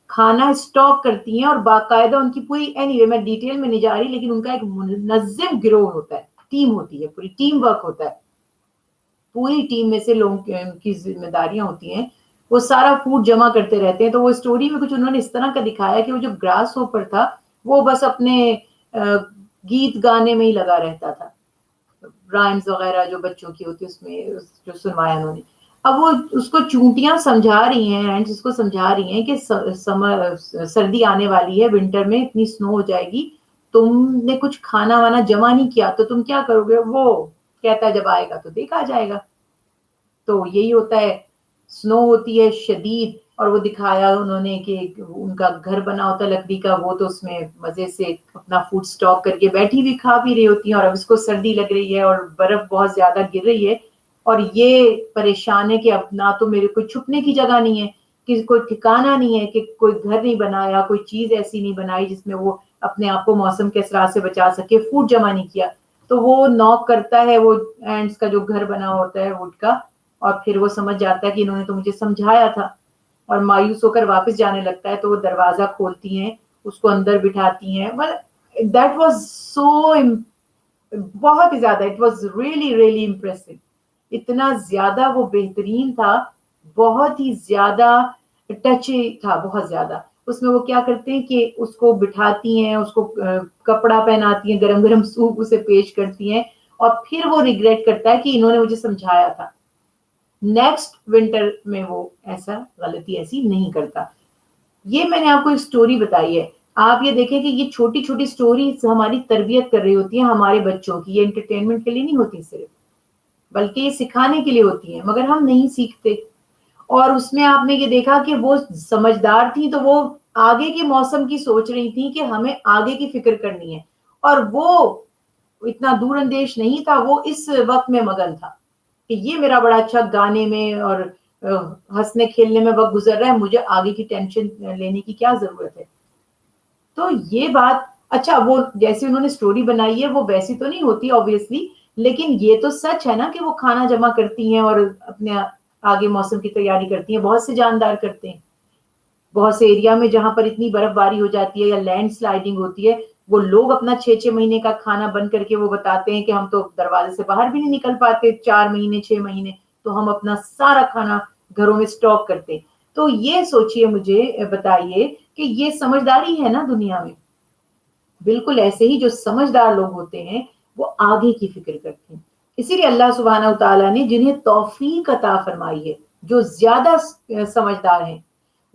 S1: کھانا اسٹاک کرتی ہیں اور باقاعدہ ان کی پوری، اینی وے میں ڈیٹیل میں نہیں جا رہی، لیکن ان کا ایک منظم گروہ ہوتا ہے، ٹیم ہوتی ہے، پوری ٹیم ورک ہوتا ہے. پوری ٹیم میں سے لوگوں کی ذمہ داریاں ہوتی ہیں، وہ سارا فوڈ جمع کرتے رہتے ہیں. تو وہ اسٹوری میں کچھ انہوں نے اس طرح کا دکھایا کہ وہ جو گراس اوپر تھا وہ بس اپنے گیت گانے میں ہی لگا رہتا تھا، رائمز وغیرہ جو بچوں کی ہوتی ہے اس میں جو سنوایا انہوں نے. اب وہ اس کو چونٹیاں سمجھا رہی ہیں، اینڈ اس کو سمجھا رہی ہیں کہ سردی آنے والی ہے، ونٹر میں اتنی سنو ہو جائے گی، تم نے کچھ کھانا وانا جمع نہیں کیا تو تم کیا کرو گے. وہ کہتا ہے جب آئے گا تو دیکھا جائے گا. تو یہی ہوتا ہے، سنو ہوتی ہے شدید، اور وہ دکھایا انہوں نے کہ ان کا گھر بنا ہوتا ہے لکڑی کا، وہ تو اس میں مزے سے اپنا فوڈ سٹاک کر کے بیٹھی بھی کھا بھی رہی ہوتی ہیں، اور اب اس کو سردی لگ رہی ہے اور برف بہت زیادہ گر رہی ہے، اور یہ پریشان ہے کہ اب نہ تو میرے کوئی چھپنے کی جگہ نہیں ہے، کہ کوئی ٹھکانا نہیں ہے، کہ کوئی گھر نہیں بنایا، کوئی چیز ایسی نہیں بنائی جس میں وہ اپنے آپ کو موسم کے اثرات سے بچا سکے، فوڈ جمع نہیں کیا. تو وہ نوک کرتا ہے، وہ اینٹس کا جو گھر بنا ہوتا ہے ووڈ کا، اور پھر وہ سمجھ جاتا ہے کہ انہوں نے تو مجھے سمجھایا تھا، اور مایوس ہو کر واپس جانے لگتا ہے. تو وہ دروازہ کھولتی ہیں، اس کو اندر بٹھاتی ہیں. دیٹ واز سو، بہت ہی زیادہ، it was really really impressive. اتنا زیادہ وہ بہترین تھا، بہت ہی زیادہ ٹچی تھا، بہت زیادہ. اس میں وہ کیا کرتے ہیں کہ اس کو بٹھاتی ہیں، اس کو کپڑا پہناتی ہیں، گرم گرم سوپ اسے پیش کرتی ہیں، اور پھر وہ ریگریٹ کرتا ہے کہ انہوں نے مجھے سمجھایا تھا. نیکسٹ ونٹر میں وہ ایسا غلطی ایسی نہیں کرتا. یہ میں نے آپ کو ایک سٹوری بتائی ہے. آپ یہ دیکھیں کہ یہ چھوٹی چھوٹی سٹوریز ہماری تربیت کر رہی ہوتی ہیں ہمارے بچوں کی. یہ انٹرٹینمنٹ کے لیے نہیں ہوتی صرف، بلکہ یہ سکھانے کے لیے ہوتی ہیں، مگر ہم نہیں سیکھتے. اور اس میں آپ نے یہ دیکھا کہ وہ سمجھدار تھی تو وہ آگے کے موسم کی سوچ رہی تھی کہ ہمیں آگے کی فکر کرنی ہے، اور وہ اتنا دور اندیش نہیں تھا، وہ اس وقت میں مگن تھا کہ یہ میرا بڑا اچھا گانے میں اور ہنسنے کھیلنے میں وقت گزر رہا ہے، مجھے آگے کی ٹینشن لینے کی کیا ضرورت ہے. تو یہ بات، اچھا وہ جیسے انہوں نے سٹوری بنائی ہے وہ ویسی تو نہیں ہوتی obviously، لیکن یہ تو سچ ہے نا کہ وہ کھانا جمع کرتی ہیں اور اپنے آگے موسم کی تیاری کرتی ہیں. بہت سے جاندار کرتے ہیں. بہت سے ایریا میں جہاں پر اتنی برف باری ہو جاتی ہے یا لینڈ سلائڈنگ ہوتی ہے، وہ لوگ اپنا 6 مہینے کا کھانا بند کر کے وہ بتاتے ہیں کہ ہم تو دروازے سے باہر بھی نہیں نکل پاتے 4 مہینے 6 مہینے، تو ہم اپنا سارا کھانا گھروں میں سٹاک کرتے. تو یہ سوچئے، مجھے بتائیے کہ یہ سمجھداری ہے نا دنیا میں. بالکل ایسے ہی جو سمجھدار لوگ ہوتے ہیں وہ آگے کی فکر کرتے ہیں. اسی لیے اللہ سبحانہ و تعالیٰ نے جنہیں توفیق عطا فرمائی ہے، جو زیادہ سمجھدار ہیں،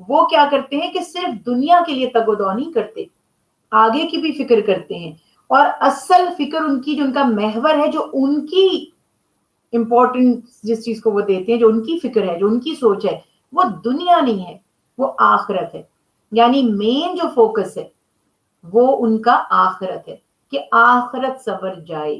S1: وہ کیا کرتے ہیں کہ صرف دنیا کے لیے تگ و دو نہیں کرتے، آگے کی بھی فکر کرتے ہیں. اور اصل فکر ان کی، جو ان کا محور ہے، جو ان کی امپورٹنٹ جس چیز کو وہ دیتے ہیں، جو ان کی فکر ہے، جو ان کی سوچ ہے، وہ دنیا نہیں ہے، وہ آخرت ہے. یعنی مین جو فوکس ہے وہ ان کا آخرت ہے، کہ آخرت سبر جائے.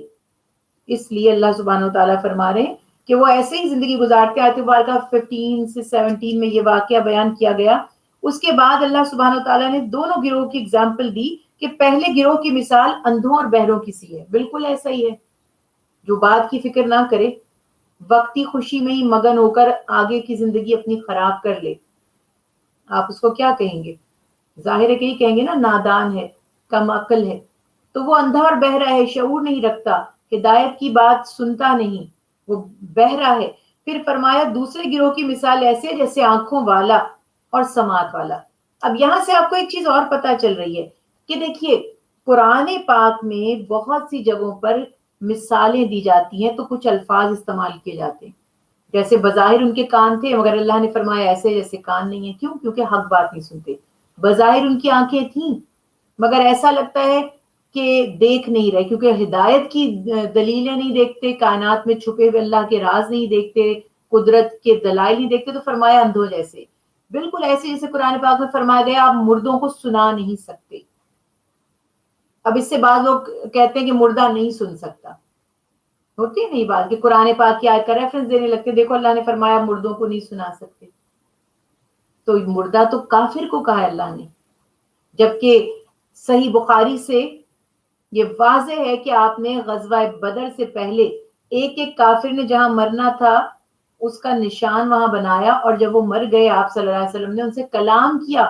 S1: اس لیے اللہ سبحانہ و تعالیٰ فرما رہے ہیں کہ وہ ایسے ہی زندگی گزارتے. آیت مبارکہ 15 سے 17 میں یہ واقعہ بیان کیا گیا. اس کے بعد اللہ سبحانہ و تعالیٰ نے دونوں گروہ کی اگزامپل دی کہ پہلے گروہ کی مثال اندھوں اور بہروں کی سی ہے. بالکل ایسا ہی ہے، جو بات کی فکر نہ کرے، وقتی خوشی میں ہی مگن ہو کر آگے کی زندگی اپنی خراب کر لے. آپ اس کو کیا کہیں گے؟ ظاہر ہے کہ یہ کہیں گے نا نادان ہے، کم عقل ہے. تو وہ اندھا اور بہرا ہے، شعور نہیں رکھتا، ہدایت کی بات سنتا نہیں. وہ بہرا ہے۔ پھر فرمایا دوسرے گروہ کی مثال ایسے ہے جیسے آنکھوں والا اور سماعت والا۔ اب یہاں سے آپ کو ایک چیز اور پتا چل رہی ہے کہ دیکھیے قرآن پاک میں بہت سی جگہوں پر مثالیں دی جاتی ہیں تو کچھ الفاظ استعمال کیے جاتے ہیں، جیسے بظاہر ان کے کان تھے مگر اللہ نے فرمایا ایسے جیسے کان نہیں ہیں، کیوں؟ کیونکہ حق بات نہیں سنتے۔ بظاہر ان کی آنکھیں تھیں مگر ایسا لگتا ہے کہ دیکھ نہیں رہے، کیونکہ ہدایت کی دلیلیں نہیں دیکھتے، کائنات میں چھپے ہوئے اللہ کے راز نہیں دیکھتے، قدرت کے دلائل نہیں دیکھتے، تو فرمایا اندھوں جیسے، بالکل ایسے جیسے قرآن پاک میں فرمایا گیا آپ مردوں کو سنا نہیں سکتے۔ اب اس سے بعض لوگ کہتے ہیں کہ مردہ نہیں سن سکتا، ہوتی ہے نہیں بات کہ قرآن پاک کی آیت کا ریفرنس دینے لگتے، دیکھو اللہ نے فرمایا مردوں کو نہیں سنا سکتے، تو مردہ تو کافر کو کہا ہے اللہ نے، جبکہ صحیح بخاری سے یہ واضح ہے کہ آپ نے غزوہ بدر سے پہلے ایک ایک کافر نے جہاں مرنا تھا اس کا نشان وہاں بنایا، اور جب وہ مر گئے آپ صلی اللہ علیہ وسلم نے ان سے کلام کیا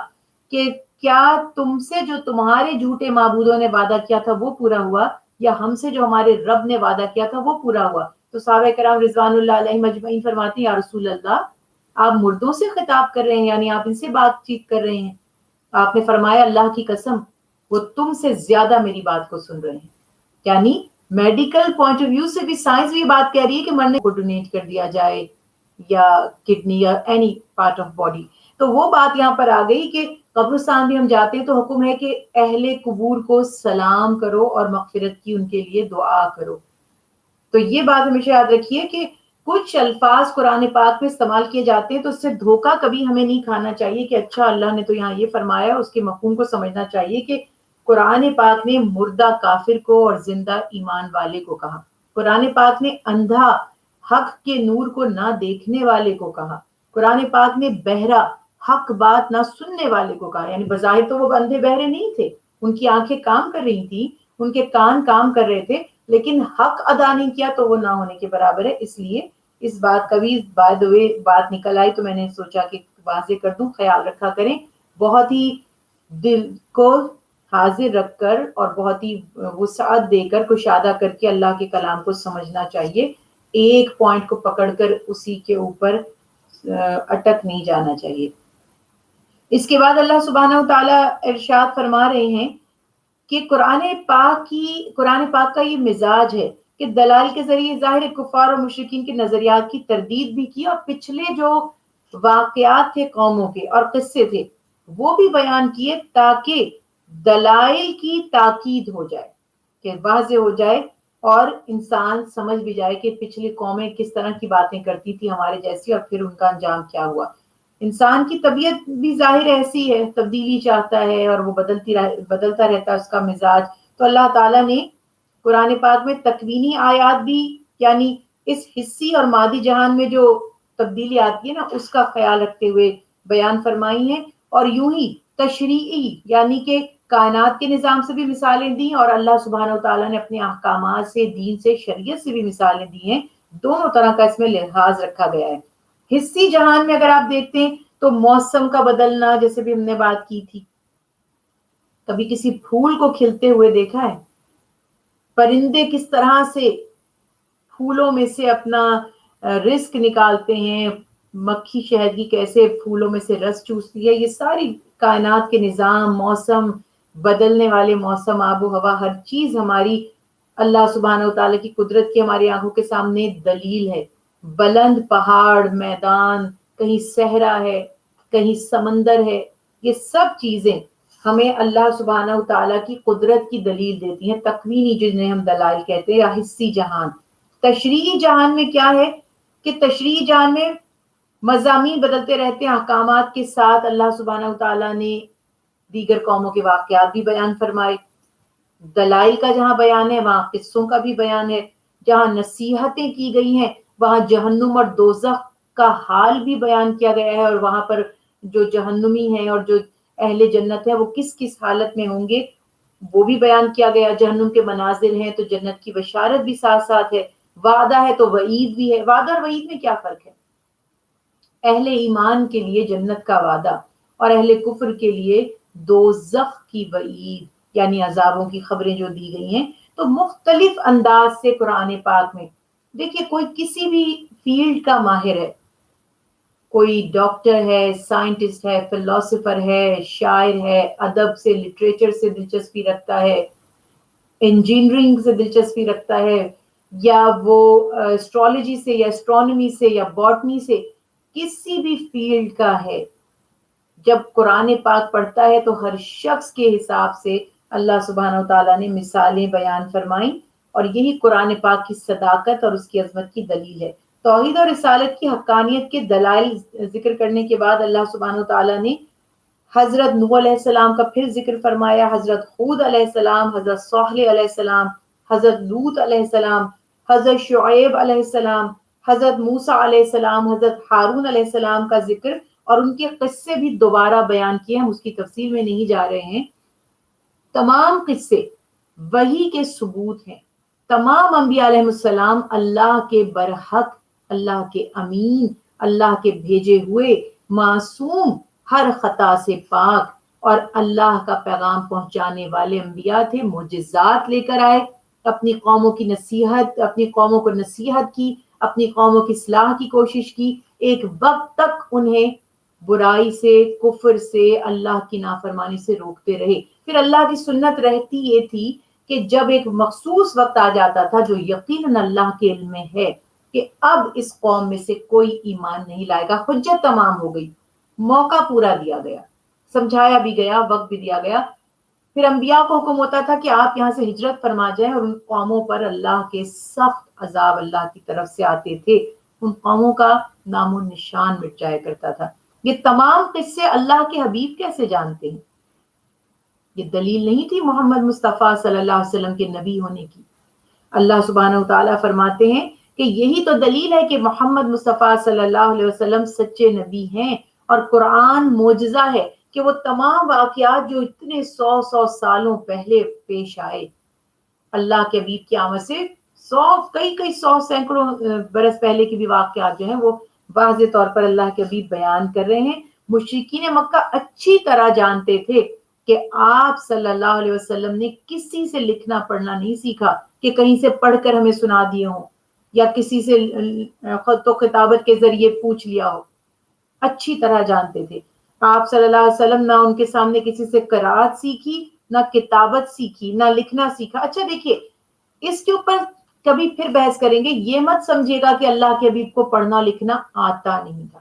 S1: کہ کیا تم سے جو تمہارے جھوٹے معبودوں نے وعدہ کیا تھا وہ پورا ہوا، یا ہم سے جو ہمارے رب نے وعدہ کیا تھا وہ پورا ہوا؟ تو صحابہ کرام رضوان اللہ علیہم اجمعین فرماتے ہیں یا رسول اللہ آپ مردوں سے خطاب کر رہے ہیں، یعنی آپ ان سے بات چیت کر رہے ہیں؟ آپ نے فرمایا اللہ کی قسم وہ تم سے زیادہ میری بات کو سن رہے ہیں، یعنی میڈیکل پوائنٹ آف ویو سے بھی سائنس بھی بات کہہ رہی ہے کہ مرنے کو ڈونیٹ کر دیا جائے یا کڈنی یا اینی پارٹ آف باڈی۔ تو وہ بات یہاں پر آ گئی کہ قبرستان بھی ہم جاتے ہیں تو حکم ہے کہ اہل قبور کو سلام کرو اور مغفرت کی ان کے لیے دعا کرو۔ تو یہ بات ہمیشہ یاد رکھیے کہ کچھ الفاظ قرآن پاک میں استعمال کیے جاتے ہیں تو اس سے دھوکہ کبھی ہمیں نہیں کھانا چاہیے کہ اچھا اللہ نے تو یہاں یہ فرمایا، اس کے مفہوم کو سمجھنا چاہیے کہ قرآن پاک نے مردہ کافر کو اور زندہ ایمان والے کو کہا، قرآن پاک نے اندھا حق کے نور کو نہ دیکھنے والے کو کہا، قرآن پاک نے بہرا حق بات نہ سننے والے کو کہا، یعنی بظاہر تو وہ اندھے بہرے نہیں تھے، ان کی آنکھیں کام کر رہی تھی، ان کے کان کام کر رہے تھے، لیکن حق ادا نہیں کیا تو وہ نہ ہونے کے برابر ہے۔ اس لیے اس بات کا بھی بائی دی وے بات نکل آئی تو میں نے سوچا کہ واضح کر دوں، خیال رکھا کریں، بہت ہی دل کو حاضر رکھ کر اور بہت ہی وسعت دے کر کشادہ کر کے اللہ کے کلام کو سمجھنا چاہیے، ایک پوائنٹ کو پکڑ کر اسی کے اوپر اٹک نہیں جانا چاہیے۔ اس کے بعد اللہ سبحانہ و تعالیٰ ارشاد فرما رہے ہیں کہ قرآن پاک کا یہ مزاج ہے کہ دلائل کے ذریعے ظاہر کفار اور مشرکین کے نظریات کی تردید بھی کی، اور پچھلے جو واقعات تھے قوموں کے اور قصے تھے وہ بھی بیان کیے تاکہ دلائل کی تاکید ہو جائے، کہ واضح ہو جائے اور انسان سمجھ بھی جائے کہ پچھلی قومیں کس طرح کی باتیں کرتی تھی ہمارے جیسی اور پھر ان کا انجام کیا ہوا۔ انسان کی طبیعت بھی ظاہر ایسی ہے، تبدیلی چاہتا ہے اور وہ بدلتا رہتا ہے اس کا مزاج، تو اللہ تعالیٰ نے قرآن پاک میں تکوینی آیات بھی، یعنی اس حصی اور مادی جہان میں جو تبدیلی آتی ہے نا اس کا خیال رکھتے ہوئے بیان فرمائی ہیں، اور یوں ہی تشریعی یعنی کہ کائنات کے نظام سے بھی مثالیں دی، اور اللہ سبحانہ و تعالیٰ نے اپنے احکامات سے، دین سے، شریعت سے بھی مثالیں دی ہیں، دونوں طرح کا اس میں لحاظ رکھا گیا ہے۔ حصی جہان میں اگر آپ دیکھتے ہیں تو موسم کا بدلنا، جیسے بھی ہم نے بات کی تھی، کبھی کسی پھول کو کھلتے ہوئے دیکھا ہے؟ پرندے کس طرح سے پھولوں میں سے اپنا رزق نکالتے ہیں، مکھی شہد کی کیسے پھولوں میں سے رس چوستی ہے، یہ ساری کائنات کے نظام، موسم، بدلنے والے موسم، آب و ہوا، ہر چیز ہماری اللہ سبحانہ و تعالیٰ کی قدرت کی ہماری آنکھوں کے سامنے دلیل ہے۔ بلند پہاڑ، میدان، کہیں صحرا ہے، کہیں سمندر ہے، یہ سب چیزیں ہمیں اللہ سبحانہ و تعالیٰ کی قدرت کی دلیل دیتی ہیں، تکوینی جنہیں ہم دلائل کہتے ہیں، یا حصی جہان۔ تشریعی جہان میں کیا ہے کہ تشریعی جہان میں مضامین بدلتے رہتے ہیں، احکامات کے ساتھ اللہ سبحانہ و تعالیٰ نے دیگر قوموں کے واقعات بھی بیان فرمائے، دلائل کا جہاں بیان ہے وہاں قصوں کا بھی بیان ہے، جہاں نصیحتیں کی گئی ہیں وہاں جہنم اور دوزخ کا حال بھی بیان کیا گیا ہے، اور وہاں پر جو جہنمی ہیں اور جو اہل جنت ہے وہ کس کس حالت میں ہوں گے وہ بھی بیان کیا گیا۔ جہنم کے مناظر ہیں تو جنت کی بشارت بھی ساتھ ساتھ ہے، وعدہ ہے تو وعید بھی ہے۔ وعدہ اور وعید میں کیا فرق ہے؟ اہل ایمان کے لیے جنت کا وعدہ اور اہل کفر کے لیے دوزخ کی وعید، یعنی عذابوں کی خبریں جو دی گئی ہیں، تو مختلف انداز سے قرآن پاک میں دیکھیے کوئی کسی بھی فیلڈ کا ماہر ہے، کوئی ڈاکٹر ہے، سائنٹسٹ ہے، فلاسفر ہے، شاعر ہے، ادب سے لٹریچر سے دلچسپی رکھتا ہے، انجینئرنگ سے دلچسپی رکھتا ہے، یا وہ اسٹرالوجی سے یا اسٹرانومی سے یا باٹنی سے، کسی بھی فیلڈ کا ہے، جب قرآن پاک پڑھتا ہے تو ہر شخص کے حساب سے اللہ سبحانہ و تعالیٰ نے مثالیں بیان فرمائیں، اور یہی قرآن پاک کی صداقت اور اس کی عظمت کی دلیل ہے۔ توحید اور رسالت کی حقانیت کے دلائل ذکر کرنے کے بعد اللہ سبحانہ و تعالیٰ نے حضرت نوح علیہ السلام کا پھر ذکر فرمایا، حضرت ہود علیہ السلام، حضرت صالح علیہ السلام، حضرت لوط علیہ السلام، حضرت شعیب علیہ السلام، حضرت موسیٰ علیہ السلام، حضرت ہارون علیہ السلام کا ذکر، اور ان کے قصے بھی دوبارہ بیان کیے، ہم اس کی تفصیل میں نہیں جا رہے ہیں۔ تمام قصے وحی کے ثبوت ہیں، تمام انبیاء علیہ السلام اللہ کے برحق، اللہ کے امین، اللہ کے بھیجے ہوئے معصوم، ہر خطا سے پاک اور اللہ کا پیغام پہنچانے والے انبیاء تھے، معجزات لے کر آئے، اپنی قوموں کی نصیحت، اپنی قوموں کو نصیحت کی، اپنی قوموں کی اصلاح کی کوشش کی، ایک وقت تک انہیں برائی سے، کفر سے، اللہ کی نافرمانی سے روکتے رہے۔ پھر اللہ کی سنت رہتی یہ تھی کہ جب ایک مخصوص وقت آ جاتا تھا جو یقیناً اللہ کے علم میں ہے کہ اب اس قوم میں سے کوئی ایمان نہیں لائے گا، حجت تمام ہو گئی، موقع پورا دیا گیا، سمجھایا بھی گیا، وقت بھی دیا گیا، پھر انبیاء کو حکم ہوتا تھا کہ آپ یہاں سے ہجرت فرما جائیں، اور ان قوموں پر اللہ کے سخت عذاب اللہ کی طرف سے آتے تھے، ان قوموں کا نام و نشان مٹ جایا کرتا تھا۔ یہ تمام قصے اللہ کے حبیب کیسے جانتے ہیں؟ یہ دلیل نہیں تھی محمد مصطفیٰ صلی اللہ علیہ وسلم کے نبی ہونے کی۔ اللہ سبحانہ وتعالیٰ فرماتے ہیں کہ یہی تو دلیل ہے کہ محمد مصطفیٰ صلی اللہ علیہ وسلم سچے نبی ہیں، اور قرآن معجزہ ہے کہ وہ تمام واقعات جو اتنے 100 سالوں پہلے پیش آئے، اللہ کے حبیب کی آمد سے کئی 100 سینکڑوں برس پہلے کی بھی واقعات جو ہیں وہ واضح طور پر اللہ کے حبیب بیان کر رہے ہیں۔ مشرکین مکہ اچھی طرح جانتے تھے کہ آپ صلی اللہ علیہ وسلم نے کسی سے لکھنا پڑھنا نہیں سیکھا کہ کہیں سے پڑھ کر ہمیں سنا دیے ہوں، یا کسی سے خط و خطابت کے ذریعے پوچھ لیا ہو۔ اچھی طرح جانتے تھے آپ صلی اللہ علیہ وسلم نہ ان کے سامنے کسی سے قرات سیکھی، نہ کتابت سیکھی، نہ لکھنا سیکھا۔ اچھا دیکھیے، اس کے اوپر کبھی پھر بحث کریں گے، یہ مت سمجھے گا کہ اللہ کے حبیب کو پڑھنا لکھنا آتا نہیں تھا۔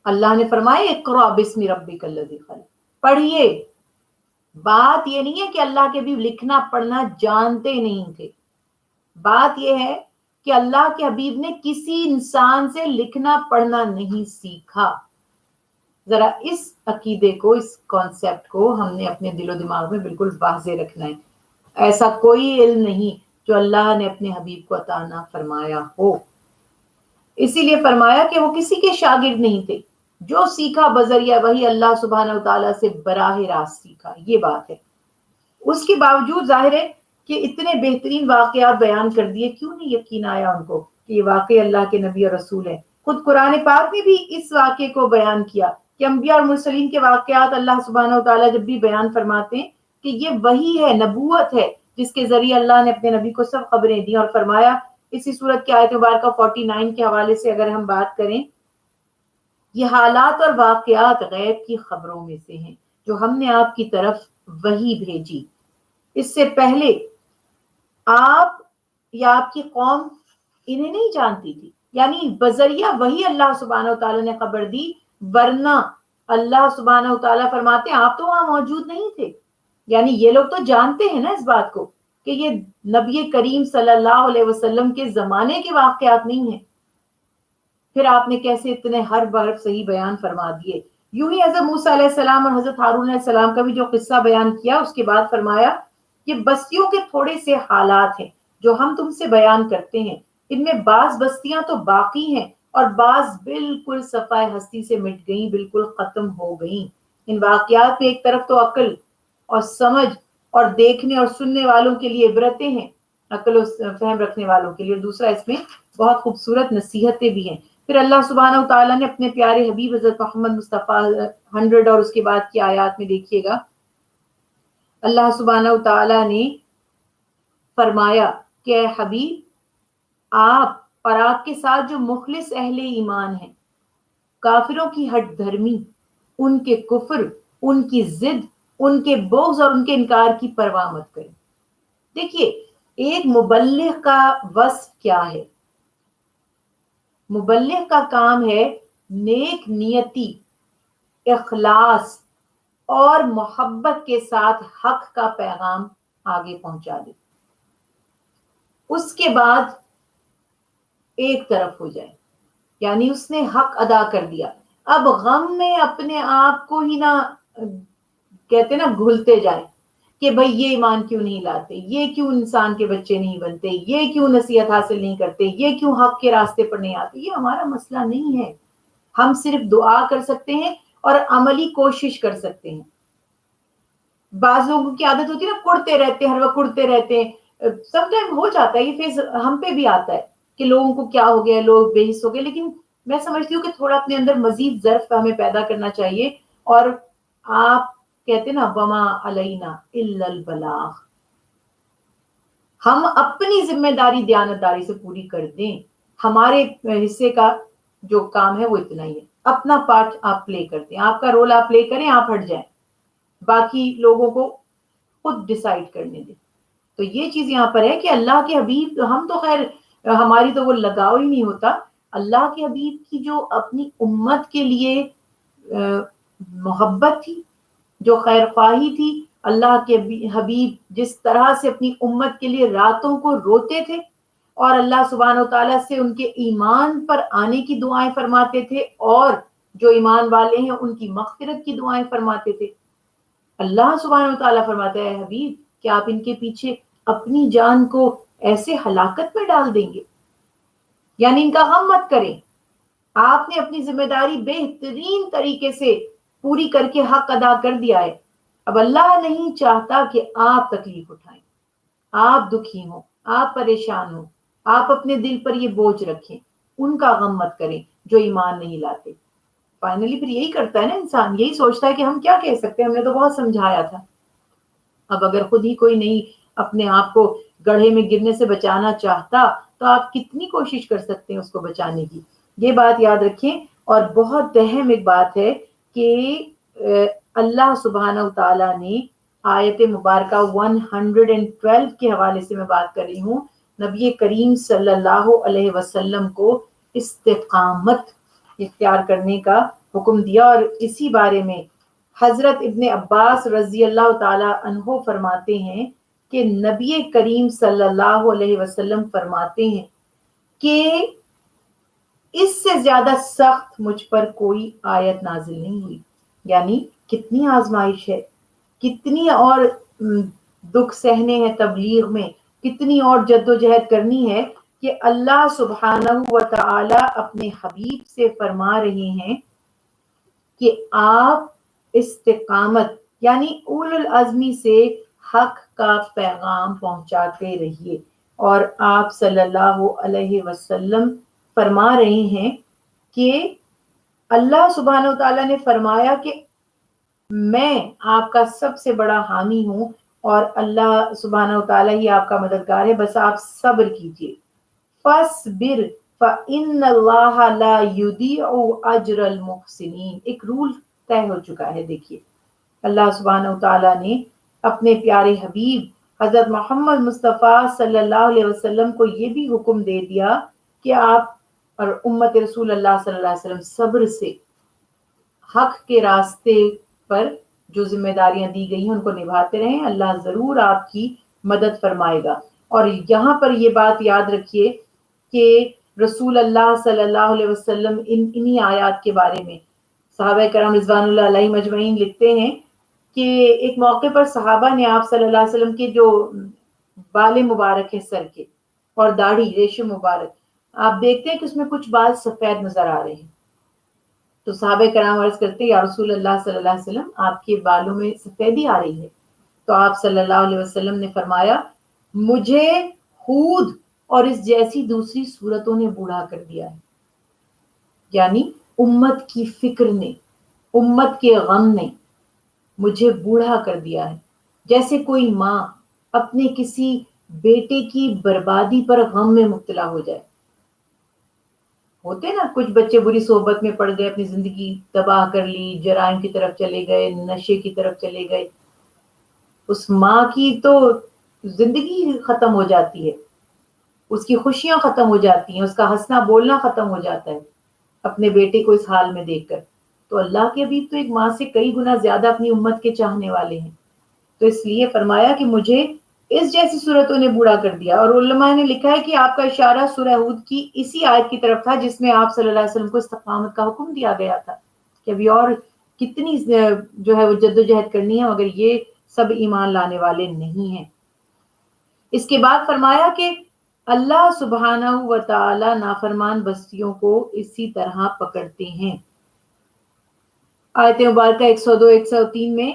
S1: اللہ نے فرمایا اقرأ بسم ربک الذی خلق، پڑھیے۔ بات یہ نہیں ہے کہ اللہ کے حبیب لکھنا پڑھنا جانتے نہیں تھے، بات یہ ہے کہ اللہ کے حبیب نے کسی انسان سے لکھنا پڑھنا نہیں سیکھا۔ ذرا اس عقیدے کو، اس کانسیپٹ کو ہم نے اپنے دل و دماغ میں بالکل واضح رکھنا ہے۔ ایسا کوئی علم نہیں جو اللہ نے اپنے حبیب کو عطا نہ فرمایا ہو۔ اسی لیے فرمایا کہ وہ کسی کے شاگرد نہیں تھے، جو سیکھا بذریعہ وہی اللہ سبحانہ و تعالیٰ سے براہ راست سیکھا، یہ بات ہے۔ اس کے باوجود ظاہر ہے کہ اتنے بہترین واقعات بیان کر دیے، کیوں نہیں یقین آیا ان کو کہ یہ واقعی اللہ کے نبی اور رسول ہیں؟ خود قرآن پاک نے بھی اس واقعے کو بیان کیا کہ انبیاء اور مرسلین کے واقعات اللہ سبحانہ و تعالیٰ جب بھی بیان فرماتے ہیں کہ یہ وحی ہے، نبوت ہے، جس کے ذریعے اللہ نے اپنے نبی کو سب خبریں دی، اور فرمایا اسی صورت کی آیت مبارکہ 49 کے حوالے سے اگر ہم بات کریں، یہ حالات اور واقعات غیب کی خبروں میں سے ہیں جو ہم نے آپ کی طرف وحی بھیجی، اس سے پہلے آپ یا آپ کی قوم انہیں نہیں جانتی تھی، یعنی بذریعہ وہی اللہ سبحانہ و تعالیٰ نے خبر دی، ورنہ اللہ سبحانہ و تعالیٰ فرماتے ہیں آپ تو وہاں موجود نہیں تھے۔ یعنی یہ لوگ تو جانتے ہیں نا اس بات کو کہ یہ نبی کریم صلی اللہ علیہ وسلم کے زمانے کے واقعات نہیں ہیں، پھر آپ نے کیسے اتنے ہر حرف صحیح بیان فرما دیے۔ یوں ہی حضرت موسیٰ علیہ السلام اور حضرت ہارون علیہ السلام کا بھی جو قصہ بیان کیا، اس کے بعد فرمایا یہ بستیوں کے تھوڑے سے حالات ہیں جو ہم تم سے بیان کرتے ہیں، ان میں بعض بستیاں تو باقی ہیں اور بعض بالکل صفائے ہستی سے مٹ گئیں، بالکل ختم ہو گئیں۔ ان واقعات میں ایک طرف تو عقل اور سمجھ اور دیکھنے اور سننے والوں کے لیے عبرتیں ہیں، عقل و فہم رکھنے والوں کے لیے، اور دوسرا اس میں بہت خوبصورت نصیحتیں بھی ہیں۔ پھر اللہ سبحانہ و تعالیٰ نے اپنے پیارے حبیب حضرت محمد مصطفیٰ 100 اور اس کے بعد کی آیات میں دیکھیے گا، اللہ سبحانہ و تعالیٰ نے فرمایا کہ اے حبیب آپ اور آپ کے ساتھ جو مخلص اہل ایمان ہیں، کافروں کی ہٹ دھرمی، ان کے کفر، ان کی ضد، ان کے بغض اور ان کے انکار کی پرواہ مت کریں۔ دیکھیے، ایک مبلغ کا وصف کیا ہے؟ مبلغ کا کام ہے نیک نیتی، اخلاص اور محبت کے ساتھ حق کا پیغام آگے پہنچا دے، اس کے بعد ایک طرف ہو جائے، یعنی اس نے حق ادا کر دیا، اب غم میں اپنے آپ کو ہی نہ کہتے نا گھلتے جائیں کہ بھئی یہ ایمان کیوں نہیں لاتے، یہ کیوں انسان کے بچے نہیں بنتے، یہ کیوں نصیحت حاصل نہیں کرتے، یہ کیوں حق کے راستے پر نہیں آتے۔ یہ ہمارا مسئلہ نہیں ہے، ہم صرف دعا کر سکتے ہیں اور عملی کوشش کر سکتے ہیں۔ بعض لوگوں کی عادت ہوتی ہے نا، کڑتے رہتے ہیں، ہر وقت کڑتے رہتے ہیں، سم ٹائم ہو جاتا ہے، یہ فیز ہم پہ بھی آتا ہے کہ لوگوں کو کیا ہو گیا، لوگ بے حس ہو گئے، لیکن میں سمجھتی ہوں کہ تھوڑا اپنے اندر مزید ظرف ہمیں پیدا کرنا چاہیے، اور آپ کہتے نا وما علینا الا البلاغ، ہم اپنی ذمہ داری دیانتداری سے پوری کر دیں، ہمارے حصے کا جو کام ہے وہ اتنا ہی ہے، اپنا پارٹ آپ پلے کر دیں، آپ کا رول آپ پلے کریں، آپ ہٹ جائیں، باقی لوگوں کو خود ڈیسائیڈ کرنے دیں۔ تو یہ چیز یہاں پر ہے کہ اللہ کے حبیب، ہم تو خیر ہماری تو وہ لگاؤ ہی نہیں ہوتا، اللہ کے حبیب کی جو اپنی امت کے لیے محبت تھی، جو خیر خواہی تھی، اللہ کے حبیب جس طرح سے اپنی امت کے لیے راتوں کو روتے تھے اور اللہ سبحانہ و تعالیٰ سے ان کے ایمان پر آنے کی دعائیں فرماتے تھے، اور جو ایمان والے ہیں ان کی مغفرت کی دعائیں فرماتے تھے، اللہ سبحانہ و تعالیٰ فرماتا ہے حبیب کہ آپ ان کے پیچھے اپنی جان کو ایسے ہلاکت میں ڈال دیں گے، یعنی ان کا غم مت کریں، آپ نے اپنی ذمہ داری بہترین طریقے سے پوری کر کے حق ادا کر دیا ہے، اب اللہ نہیں چاہتا کہ آپ تکلیف اٹھائیں، آپ دکھی ہوں، آپ پریشان ہوں، آپ اپنے دل پر یہ بوجھ رکھیں، ان کا غم مت کریں جو ایمان نہیں لاتے۔ فائنلی پھر یہی کرتا ہے نا انسان، یہی سوچتا ہے کہ ہم کیا کہہ سکتے ہیں، ہم نے تو بہت سمجھایا تھا۔ اب اگر خود ہی کوئی نہیں اپنے آپ کو گڑھے میں گرنے سے بچانا چاہتا تو آپ کتنی کوشش کر سکتے ہیں اس کو بچانے کی، یہ بات یاد رکھیں۔ اور بہت اہم ایک بات ہے کہ اللہ سبحانہ و تعالیٰ نے آیت مبارکہ 112 کے حوالے سے میں بات کر رہی ہوں، نبی کریم صلی اللہ علیہ وسلم کو استقامت اختیار کرنے کا حکم دیا، اور اسی بارے میں حضرت ابن عباس رضی اللہ تعالی عنہ فرماتے ہیں کہ نبی کریم صلی اللہ علیہ وسلم فرماتے ہیں کہ اس سے زیادہ سخت مجھ پر کوئی آیت نازل نہیں ہوئی، یعنی کتنی آزمائش ہے، کتنی اور دکھ سہنے ہیں تبلیغ میں، کتنی اور جد و جہد کرنی ہے کہ اللہ سبحانہ و تعالی اپنے حبیب سے فرما رہے ہیں کہ آپ استقامت یعنی اول العزمی سے حق کا پیغام پہنچاتے رہیے، اور آپ صلی اللہ علیہ وسلم فرما رہے ہیں کہ اللہ سبحانہ و تعالیٰ نے فرمایا کہ میں آپ کا سب سے بڑا حامی ہوں، اور اللہ سبحانہ و تعالیٰ ہی آپ کا مددگار ہے، بس آپ صبر کیجیے۔ فَاصْبِرْ فَإِنَّ اللَّهَ لَا يُضِيعُ أَجْرَ الْمُحْسِنِينَ، ایک رول طے ہو چکا ہے۔ دیکھیے اللہ سبحانہ و تعالیٰ نے اپنے پیارے حبیب حضرت محمد مصطفیٰ صلی اللہ علیہ وسلم کو یہ بھی حکم دے دیا کہ آپ اور امت رسول اللہ صلی اللہ علیہ وسلم صبر سے حق کے راستے پر جو ذمہ داریاں دی گئی ہیں ان کو نبھاتے رہیں، اللہ ضرور آپ کی مدد فرمائے گا۔ اور یہاں پر یہ بات یاد رکھیے کہ رسول اللہ صلی اللہ علیہ وسلم انہی آیات کے بارے میں صحابہ کرام رضوان اللہ علیہم اجمعین لکھتے ہیں کہ ایک موقع پر صحابہ نے آپ صلی اللہ علیہ وسلم کے جو بال مبارک ہے سر کے اور داڑھی ریشم مبارک، آپ دیکھتے ہیں کہ اس میں کچھ بال سفید نظر آ رہے ہیں، تو صحابہ کرام عرض کرتے ہیں یا رسول اللہ صلی اللہ علیہ وسلم آپ کے بالوں میں سفیدی آ رہی ہے، تو آپ صلی اللہ علیہ وسلم نے فرمایا مجھے ہود اور اس جیسی دوسری صورتوں نے بوڑھا کر دیا ہے، یعنی امت کی فکر نے، امت کے غم نے مجھے بوڑھا کر دیا ہے، جیسے کوئی ماں اپنے کسی بیٹے کی بربادی پر غم میں مبتلا ہو جائے. ہوتے نا کچھ بچے بری صحبت میں پڑ گئے، اپنی زندگی تباہ کر لی، جرائم کی طرف چلے گئے، نشے کی طرف چلے گئے، اس ماں کی تو زندگی ختم ہو جاتی ہے، اس کی خوشیاں ختم ہو جاتی ہیں، اس کا ہنسنا بولنا ختم ہو جاتا ہے اپنے بیٹے کو اس حال میں دیکھ کر. تو اللہ کے حبیب تو ایک ماں سے کئی گنا زیادہ اپنی امت کے چاہنے والے ہیں. تو اس لیے فرمایا کہ مجھے اس جیسی صورتوں نے بوڑھا کر دیا. اور علماء نے لکھا ہے کہ آپ کا اشارہ سورہ ہود کی اسی آیت کی طرف تھا جس میں آپ صلی اللہ علیہ وسلم کو استقامت کا حکم دیا گیا تھا کہ ابھی اور کتنی جو ہے وہ جدوجہد کرنی ہے، مگر یہ سب ایمان لانے والے نہیں ہیں. اس کے بعد فرمایا کہ اللہ سبحانہ و تعالی نافرمان بستیوں کو اسی طرح پکڑتے ہیں. آیت مبارکہ 102 103 میں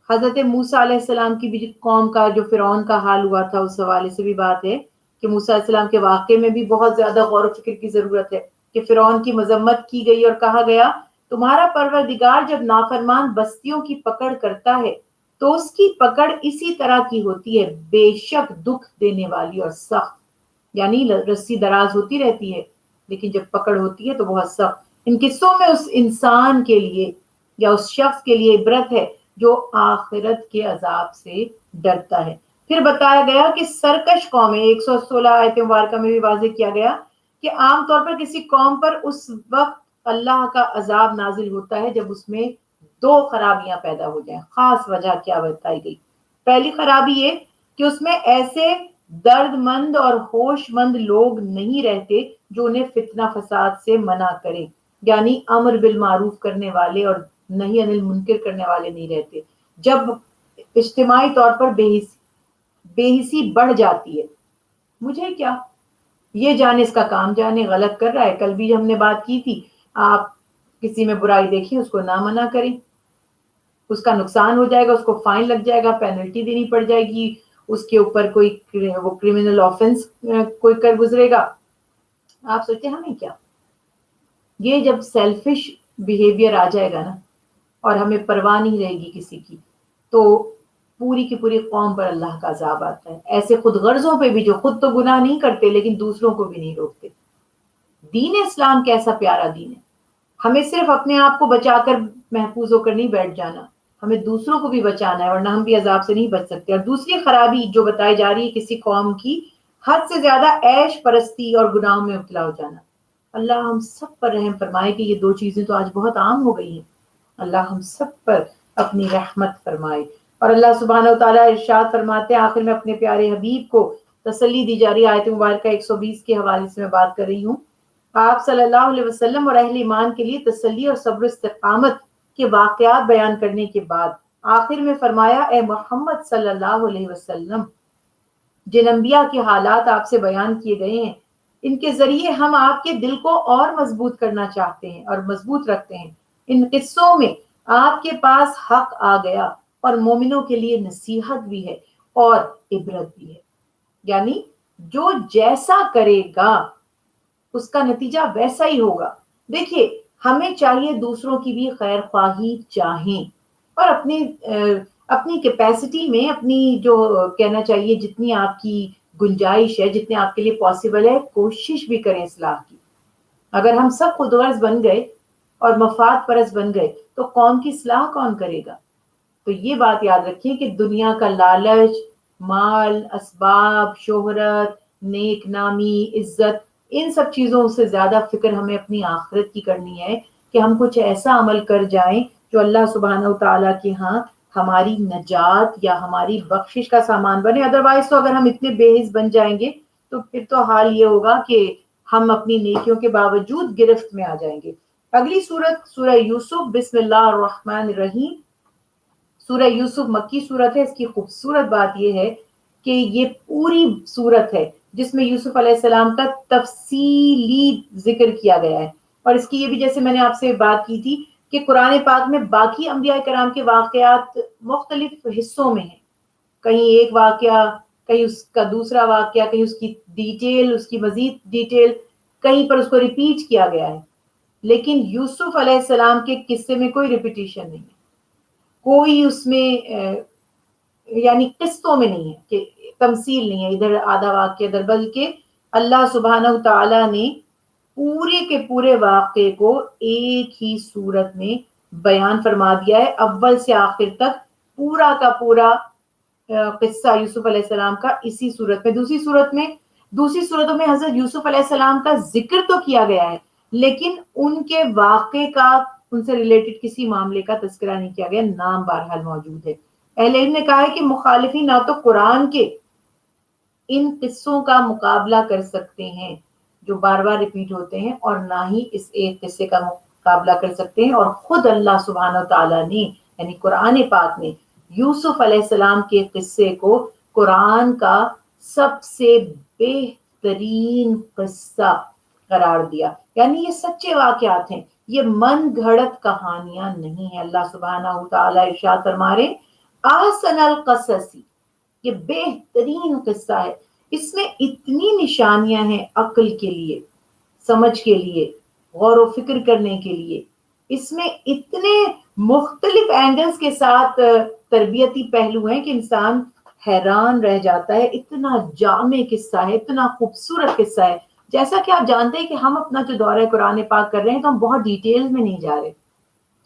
S1: حضرت موسیٰ علیہ السلام کی بھی قوم کا جو فرعون کا حال ہوا تھا اس حوالے سے بھی بات ہے کہ موسیٰ علیہ السلام کے واقعے میں بھی بہت زیادہ غور و فکر کی ضرورت ہے کہ فرعون کی مذمت کی گئی اور کہا گیا تمہارا پروردگار جب نافرمان بستیوں کی پکڑ کرتا ہے تو اس کی پکڑ اسی طرح کی ہوتی ہے، بے شک دکھ دینے والی اور سخت. یعنی رسی دراز ہوتی رہتی ہے لیکن جب پکڑ ہوتی ہے تو بہت سخت. ان قصوں میں اس انسان کے لیے یا اس شخص کے لیے عبرت ہے جو آخرت کے عذاب سے ڈرتا ہے. پھر بتایا گیا کہ سرکش قومیں 116 آیت مبارکہ میں بھی واضح کیا گیا کہ عام طور پر کسی قوم پر اس وقت اللہ کا عذاب نازل ہوتا ہے جب اس میں دو خرابیاں پیدا ہو جائیں. خاص وجہ کیا بتائی گئی؟ پہلی خرابی یہ کہ اس میں ایسے درد مند اور ہوش مند لوگ نہیں رہتے جو انہیں فتنہ فساد سے منع کریں، یعنی امر بالمعروف کرنے والے اور نہی عن المنکر کرنے والے نہیں رہتے. جب اجتماعی طور پر بے حسی بڑھ جاتی ہے، مجھے کیا، یہ جانے اس کا کام جانے، غلط کر رہا ہے. کل بھی ہم نے بات کی تھی، آپ کسی میں برائی دیکھیں اس کو نہ منع کریں، اس کا نقصان ہو جائے گا، اس کو فائن لگ جائے گا، پینلٹی دینی پڑ جائے گی، اس کے اوپر کوئی وہ کرمنل آفنس کوئی کر گزرے گا. آپ سوچتے ہمیں کیا. یہ جب سیلفش بیہیویئر آ جائے گا نا اور ہمیں پرواہ نہیں رہے گی کسی کی، تو پوری کی پوری قوم پر اللہ کا عذاب آتا ہے. ایسے خود غرضوں پہ بھی جو خود تو گناہ نہیں کرتے لیکن دوسروں کو بھی نہیں روکتے. دین اسلام کیسا پیارا دین ہے. ہمیں صرف اپنے آپ کو بچا کر محفوظ ہو کر نہیں بیٹھ جانا، ہمیں دوسروں کو بھی بچانا ہے ورنہ ہم بھی عذاب سے نہیں بچ سکتے. اور دوسری خرابی جو بتائی جا رہی ہے کسی قوم کی، حد سے زیادہ عیش پرستی اور گناہوں میں مبتلا ہو جانا. اللہ ہم سب پر رحم فرمائے کہ یہ دو چیزیں تو آج بہت عام ہو گئی ہیں. اللہ ہم سب پر اپنی رحمت فرمائے. اور اللہ سبحانہ و تعالیٰ ارشاد فرماتے ہیں آخر میں اپنے پیارے حبیب کو تسلی دی جا رہی ہے. آیت مبارکہ 120 کے حوالے سے میں بات کر رہی ہوں. آپ صلی اللہ علیہ وسلم اور اہل ایمان کے لیے تسلی اور صبر و استقامت کے واقعات بیان کرنے کے بعد آخر میں فرمایا اے محمد صلی اللہ علیہ وسلم، جن انبیاء کے حالات آپ سے بیان کیے گئے ہیں ان کے ذریعے ہم آپ کے دل کو اور مضبوط کرنا چاہتے ہیں اور مضبوط رکھتے ہیں. ان قصوں میں آپ کے پاس حق آ گیا اور مومنوں کے لیے نصیحت بھی ہے اور عبرت بھی ہے. یعنی جو جیسا کرے گا اس کا نتیجہ ویسا ہی ہوگا. دیکھیے ہمیں چاہیے دوسروں کی بھی خیر خواہی چاہیں اور اپنی کیپیسٹی میں اپنی جو کہنا چاہیے جتنی آپ کی گنجائش ہے، جتنے آپ کے لیے پاسبل ہے، کوشش بھی کریں اصلاح کی. اگر ہم سب خود غرض بن گئے اور مفاد پرست بن گئے تو قوم کی اصلاح کون کرے گا؟ تو یہ بات یاد رکھیے کہ دنیا کا لالچ، مال، اسباب، شہرت، نیک نامی، عزت، ان سب چیزوں سے زیادہ فکر ہمیں اپنی آخرت کی کرنی ہے کہ ہم کچھ ایسا عمل کر جائیں جو اللہ سبحانہ و تعالیٰ کے ہاں ہماری نجات یا ہماری بخشش کا سامان بنے. ادروائز تو اگر ہم اتنے بے حس بن جائیں گے تو پھر تو حال یہ ہوگا کہ ہم اپنی نیکیوں کے باوجود گرفت میں آ جائیں گے. اگلی سورت سورہ یوسف، بسم اللہ الرحمن الرحیم. سورہ یوسف مکی سورت ہے. اس کی خوبصورت بات یہ ہے کہ یہ پوری سورت ہے جس میں یوسف علیہ السلام کا تفصیلی ذکر کیا گیا ہے. اور اس کی یہ بھی جیسے میں نے آپ سے بات کی تھی کہ قرآن پاک میں باقی انبیاء کرام کے واقعات مختلف حصوں میں ہیں. کہیں ایک واقعہ، کہیں اس کا دوسرا واقعہ، کہیں اس کی ڈیٹیل، اس کی مزید ڈیٹیل، کہیں پر اس کو ریپیٹ کیا گیا ہے. لیکن یوسف علیہ السلام کے قصے میں کوئی ریپیٹیشن نہیں ہے، کوئی اس میں یعنی قصوں میں نہیں ہے کہ تمثیل نہیں ہے ادھر آدھا واقعہ ادھر، بلکہ اللہ سبحانہ تعالیٰ نے پورے کے پورے واقعے کو ایک ہی صورت میں بیان فرما دیا ہے، اول سے آخر تک پورا کا پورا قصہ یوسف علیہ السلام کا اسی صورت میں۔ دوسری صورتوں میں حضرت یوسف علیہ السلام کا ذکر تو کیا گیا ہے، لیکن ان کے واقعے کا، ان سے ریلیٹڈ کسی معاملے کا تذکرہ نہیں کیا گیا، نام بہرحال موجود ہے۔ اہل علم نے کہا ہے کہ مخالفین نہ تو قرآن کے ان قصوں کا مقابلہ کر سکتے ہیں جو بار بار ریپیٹ ہوتے ہیں، اور نہ ہی اس ایک قصے کا مقابلہ کر سکتے ہیں، اور خود اللہ سبحانہ تعالیٰ نے یعنی قرآن پاک نے یوسف علیہ السلام کے قصے کو قرآن کا سب سے بہترین قصہ قرار دیا، یعنی یہ سچے واقعات ہیں، یہ من گھڑت کہانیاں نہیں ہیں۔ اللہ سبحانہ تعالیٰ ارشاد فرما رہے احسن القصص، یہ بہترین قصہ ہے، اس میں اتنی نشانیاں ہیں عقل کے لیے، سمجھ کے لیے، غور و فکر کرنے کے لیے، اس میں اتنے مختلف اینگلز کے ساتھ تربیتی پہلو ہیں کہ انسان حیران رہ جاتا ہے، اتنا جامع قصہ ہے، اتنا خوبصورت قصہ ہے۔ جیسا کہ آپ جانتے ہیں کہ ہم اپنا جو دورہ قرآن پاک کر رہے ہیں تو ہم بہت ڈیٹیل میں نہیں جا رہے،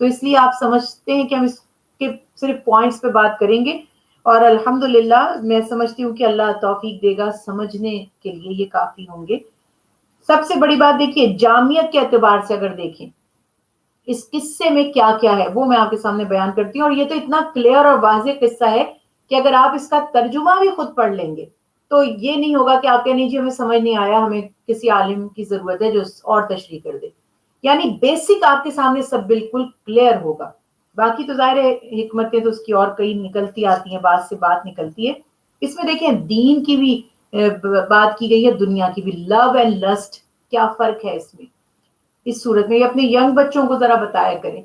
S1: تو اس لیے آپ سمجھتے ہیں کہ ہم اس کے صرف پوائنٹس پہ بات کریں گے، اور الحمدللہ میں سمجھتی ہوں کہ اللہ توفیق دے گا، سمجھنے کے لیے یہ کافی ہوں گے۔ سب سے بڑی بات دیکھیے، جامعیت کے اعتبار سے اگر دیکھیں اس قصے میں کیا کیا ہے وہ میں آپ کے سامنے بیان کرتی ہوں، اور یہ تو اتنا کلیئر اور واضح قصہ ہے کہ اگر آپ اس کا ترجمہ بھی خود پڑھ لیں گے تو یہ نہیں ہوگا کہ آپ کہنے جی ہمیں سمجھ نہیں آیا، ہمیں کسی عالم کی ضرورت ہے جو اور تشریح کر دے، یعنی بیسک آپ کے سامنے سب بالکل کلیئر ہوگا۔ باقی تو ظاہر ہے حکمتیں تو اس کی اور کئی نکلتی آتی ہیں، بات سے بات نکلتی ہے۔ اس میں دیکھیں دین کی بھی بات کی گئی ہے، دنیا کی بھی، لو اینڈ لسٹ کیا فرق ہے اس میں، اس صورت میں یہ اپنے ینگ بچوں کو ذرا بتایا کریں،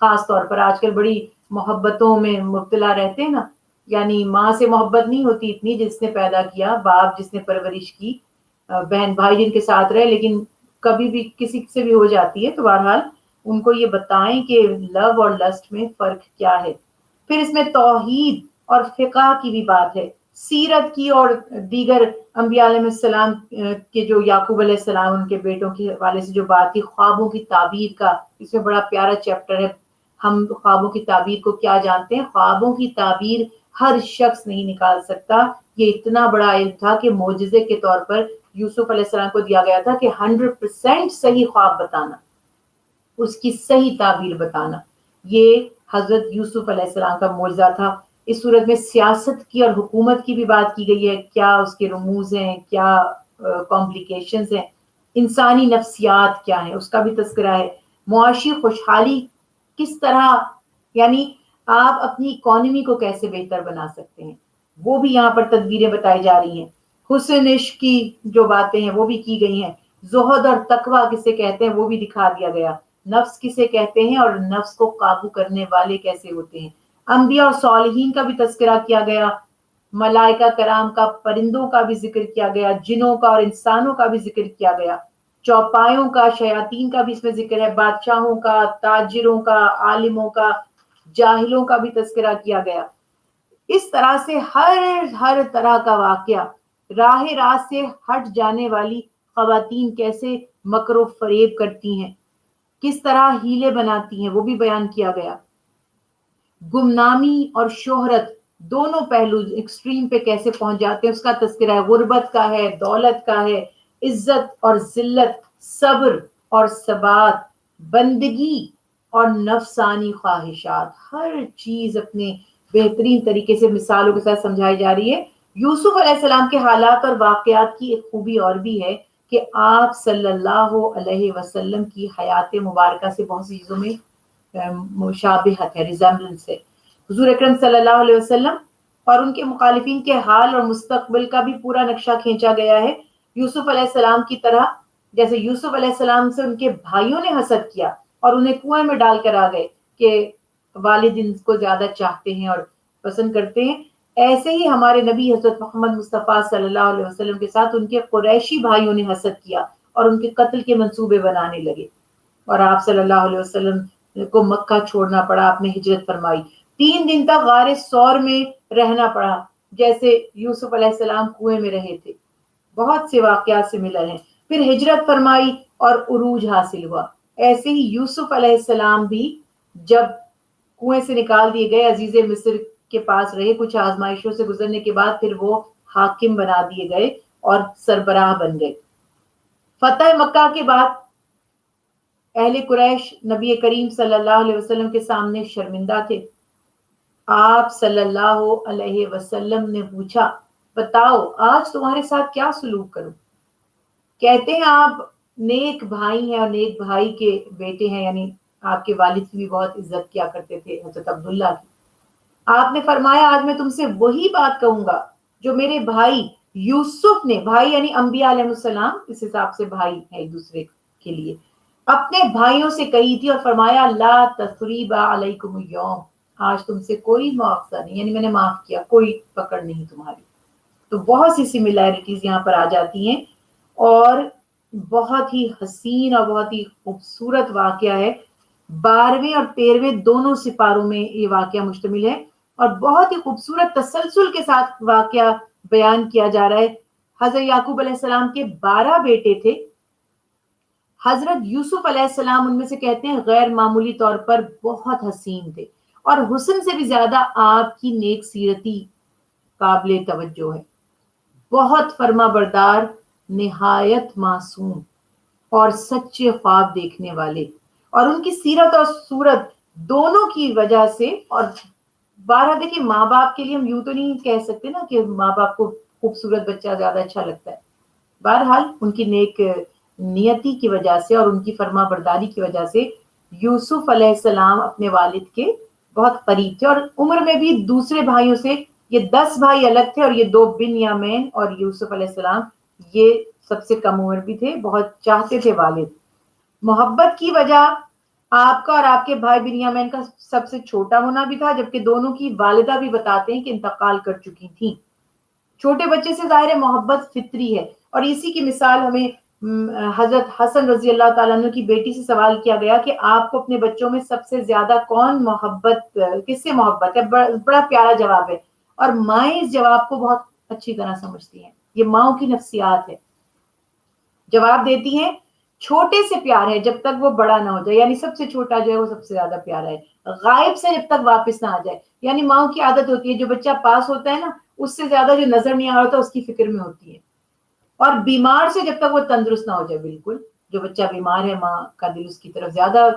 S1: خاص طور پر آج کل بڑی محبتوں میں مبتلا رہتے ہیں نا، یعنی ماں سے محبت نہیں ہوتی اتنی جس نے پیدا کیا، باپ جس نے پرورش کی، بہن بھائی جن کے ساتھ رہے، لیکن کبھی بھی کسی سے بھی ہو جاتی ہے، تو بہرحال ان کو یہ بتائیں کہ لو اور لسٹ میں فرق کیا ہے۔ پھر اس میں توحید اور فقہ کی بھی بات ہے، سیرت کی اور دیگر انبیاء علیہ السلام کے جو یعقوب علیہ السلام ان کے بیٹوں کے حوالے سے جو بات کی، خوابوں کی تعبیر کا اس میں بڑا پیارا چیپٹر ہے۔ ہم خوابوں کی تعبیر کو کیا جانتے ہیں؟ خوابوں کی تعبیر ہر شخص نہیں نکال سکتا، یہ اتنا بڑا علم تھا کہ معجزے کے طور پر یوسف علیہ السلام کو دیا گیا تھا کہ 100% صحیح خواب بتانا، اس کی صحیح تعبیر بتانا، یہ حضرت یوسف علیہ السلام کا معجزہ تھا۔ اس صورت میں سیاست کی اور حکومت کی بھی بات کی گئی ہے، کیا اس کے رموز ہیں، کیا کمپلیکیشنز ہیں، انسانی نفسیات کیا ہیں اس کا بھی تذکرہ ہے، معاشی خوشحالی کس طرح، یعنی آپ اپنی اکانومی کو کیسے بہتر بنا سکتے ہیں، وہ بھی یہاں پر تدبیریں بتائی جا رہی ہیں۔ حسن عشق کی جو باتیں ہیں وہ بھی کی گئی ہیں، زہد اور تقوی کسے کہتے ہیں وہ بھی دکھا دیا گیا، نفس کسے کہتے ہیں اور نفس کو قابو کرنے والے کیسے ہوتے ہیں، انبیاء اور صالحین کا بھی تذکرہ کیا گیا، ملائکہ کرام کا، پرندوں کا بھی ذکر کیا گیا، جنوں کا اور انسانوں کا بھی ذکر کیا گیا، چوپایوں کا، شیاطین کا بھی اس میں ذکر ہے، بادشاہوں کا، تاجروں کا، عالموں کا، جاہلوں کا بھی تذکرہ کیا گیا۔ اس طرح سے ہر طرح کا واقعہ، راہ راست سے ہٹ جانے والی خواتین کیسے مکر و فریب کرتی ہیں، کس طرح ہیلے بناتی ہیں وہ بھی بیان کیا گیا، گمنامی اور شہرت دونوں پہلو ایکسٹریم پہ کیسے پہنچ جاتے ہیں اس کا تذکرہ ہے، غربت کا ہے، دولت کا ہے، عزت اور ذلت، صبر اور ثبات، بندگی اور نفسانی خواہشات، ہر چیز اپنے بہترین طریقے سے مثالوں کے ساتھ سمجھائی جا رہی ہے۔ یوسف علیہ السلام کے حالات اور واقعات کی ایک خوبی اور بھی ہے کہ آپ صلی اللہ علیہ وسلم کی حیات مبارکہ سے بہت سی چیزوں میں مشابہت ہے، ریزمبلنس ہے۔ حضور اکرم صلی اللہ علیہ وسلم اور ان کے مخالفین کے حال اور مستقبل کا بھی پورا نقشہ کھینچا گیا ہے، یوسف علیہ السلام کی طرح، جیسے یوسف علیہ السلام سے ان کے بھائیوں نے حسد کیا اور انہیں کنویں میں ڈال کر آ گئے کہ والد ان کو زیادہ چاہتے ہیں اور پسند کرتے ہیں، ایسے ہی ہمارے نبی حضرت محمد مصطفیٰ صلی اللہ علیہ وسلم کے ساتھ ان کے قریشی بھائیوں نے حسد کیا اور ان کے قتل کے منصوبے بنانے لگے، اور آپ صلی اللہ علیہ وسلم کو مکہ چھوڑنا پڑا، آپ نے ہجرت فرمائی، 3 دن تک غار ثور میں رہنا پڑا، جیسے یوسف علیہ السلام کنویں میں رہے تھے، بہت سے واقعات سے ملے ہیں، پھر ہجرت فرمائی اور عروج حاصل ہوا۔ ایسے ہی یوسف علیہ السلام بھی جب کنویں سے نکال دیے گئے، عزیز مصر کے پاس رہے، کچھ آزمائشوں سے گزرنے کے بعد پھر وہ حاکم بنا دیے گئے اور سربراہ بن گئے۔ فتح مکہ کے بعد اہل قریش نبی کریم صلی اللہ علیہ وسلم کے سامنے شرمندہ تھے۔ آپ صلی اللہ علیہ وسلم نے پوچھا، بتاؤ آج تمہارے ساتھ کیا سلوک کروں؟ کہتے ہیں آپ نیک بھائی ہیں اور نیک بھائی کے بیٹے ہیں، یعنی آپ کے والد کی بھی بہت عزت کیا کرتے تھے، حضرت عبداللہ کی۔ آپ نے فرمایا آج میں تم سے وہی بات کہوں گا جو میرے بھائی یوسف نے، بھائی یعنی انبیاء علیہ السلام اس حساب سے بھائی ہے ایک دوسرے کے لیے، اپنے بھائیوں سے کہی تھی، اور فرمایا لا تثریب علیکم الیوم، آج تم سے کوئی مواخذہ نہیں، یعنی میں نے معاف کیا، کوئی پکڑ نہیں تمہاری۔ تو بہت سی سملیرٹیز یہاں پر آ جاتی ہیں، اور بہت ہی حسین اور بہت ہی خوبصورت واقعہ ہے۔ 12ویں اور 13ویں دونوں سپاروں میں یہ واقعہ مشتمل ہے، اور بہت ہی خوبصورت تسلسل کے ساتھ واقعہ بیان کیا جا رہا ہے۔ حضرت یعقوب علیہ السلام کے 12 بیٹے تھے، حضرت یوسف علیہ السلام ان میں سے کہتے ہیں غیر معمولی طور پر بہت حسین تھے، اور حسن سے بھی زیادہ آپ کی نیک سیرتی قابل توجہ ہے، بہت فرما بردار، نہایت معصوم اور سچے خواب دیکھنے والے، اور ان کی سیرت اور صورت دونوں کی وجہ سے، اور 12 دیکھیں ماں باپ کے لیے ہم یوں تو نہیں کہہ سکتے نا کہ ماں باپ کو خوبصورت بچہ زیادہ اچھا لگتا ہے، بہرحال ان کی نیک نیتی کی وجہ سے اور ان کی فرما برداری کی وجہ سے یوسف علیہ السلام اپنے والد کے بہت قریب تھے، اور عمر میں بھی دوسرے بھائیوں سے یہ 10 بھائی الگ تھے، اور یہ 2 بنیامین اور یوسف علیہ السلام یہ سب سے کم عمر بھی تھے، بہت چاہتے تھے والد۔ محبت کی وجہ آپ کا اور آپ کے بھائی بنیامین کا سب سے چھوٹا ہونا بھی تھا، جبکہ دونوں کی والدہ بھی بتاتے ہیں کہ انتقال کر چکی تھیں۔ چھوٹے بچے سے ظاہر محبت فطری ہے، اور اسی کی مثال ہمیں حضرت حسن رضی اللہ تعالیٰ عنہ کی بیٹی سے سوال کیا گیا کہ آپ کو اپنے بچوں میں سب سے زیادہ کون محبت، کس سے محبت ہے؟ بڑا پیارا جواب ہے، اور مائیں اس جواب کو بہت اچھی طرح سمجھتی ہیں، یہ ماؤں کی نفسیات ہے۔ جواب دیتی ہیں چھوٹے سے پیار ہے جب تک وہ بڑا نہ ہو جائے، یعنی سب سے چھوٹا جو ہے وہ سب سے زیادہ پیارا ہے، غائب سے جب تک واپس نہ آ جائے، یعنی ماؤں کی عادت ہوتی ہے جو بچہ پاس ہوتا ہے نا اس سے زیادہ جو نظر نہیں آ رہا ہوتا اس کی فکر میں ہوتی ہے، اور بیمار سے جب تک وہ تندرست نہ ہو جائے، بالکل جو بچہ بیمار ہے ماں کا دل اس کی طرف زیادہ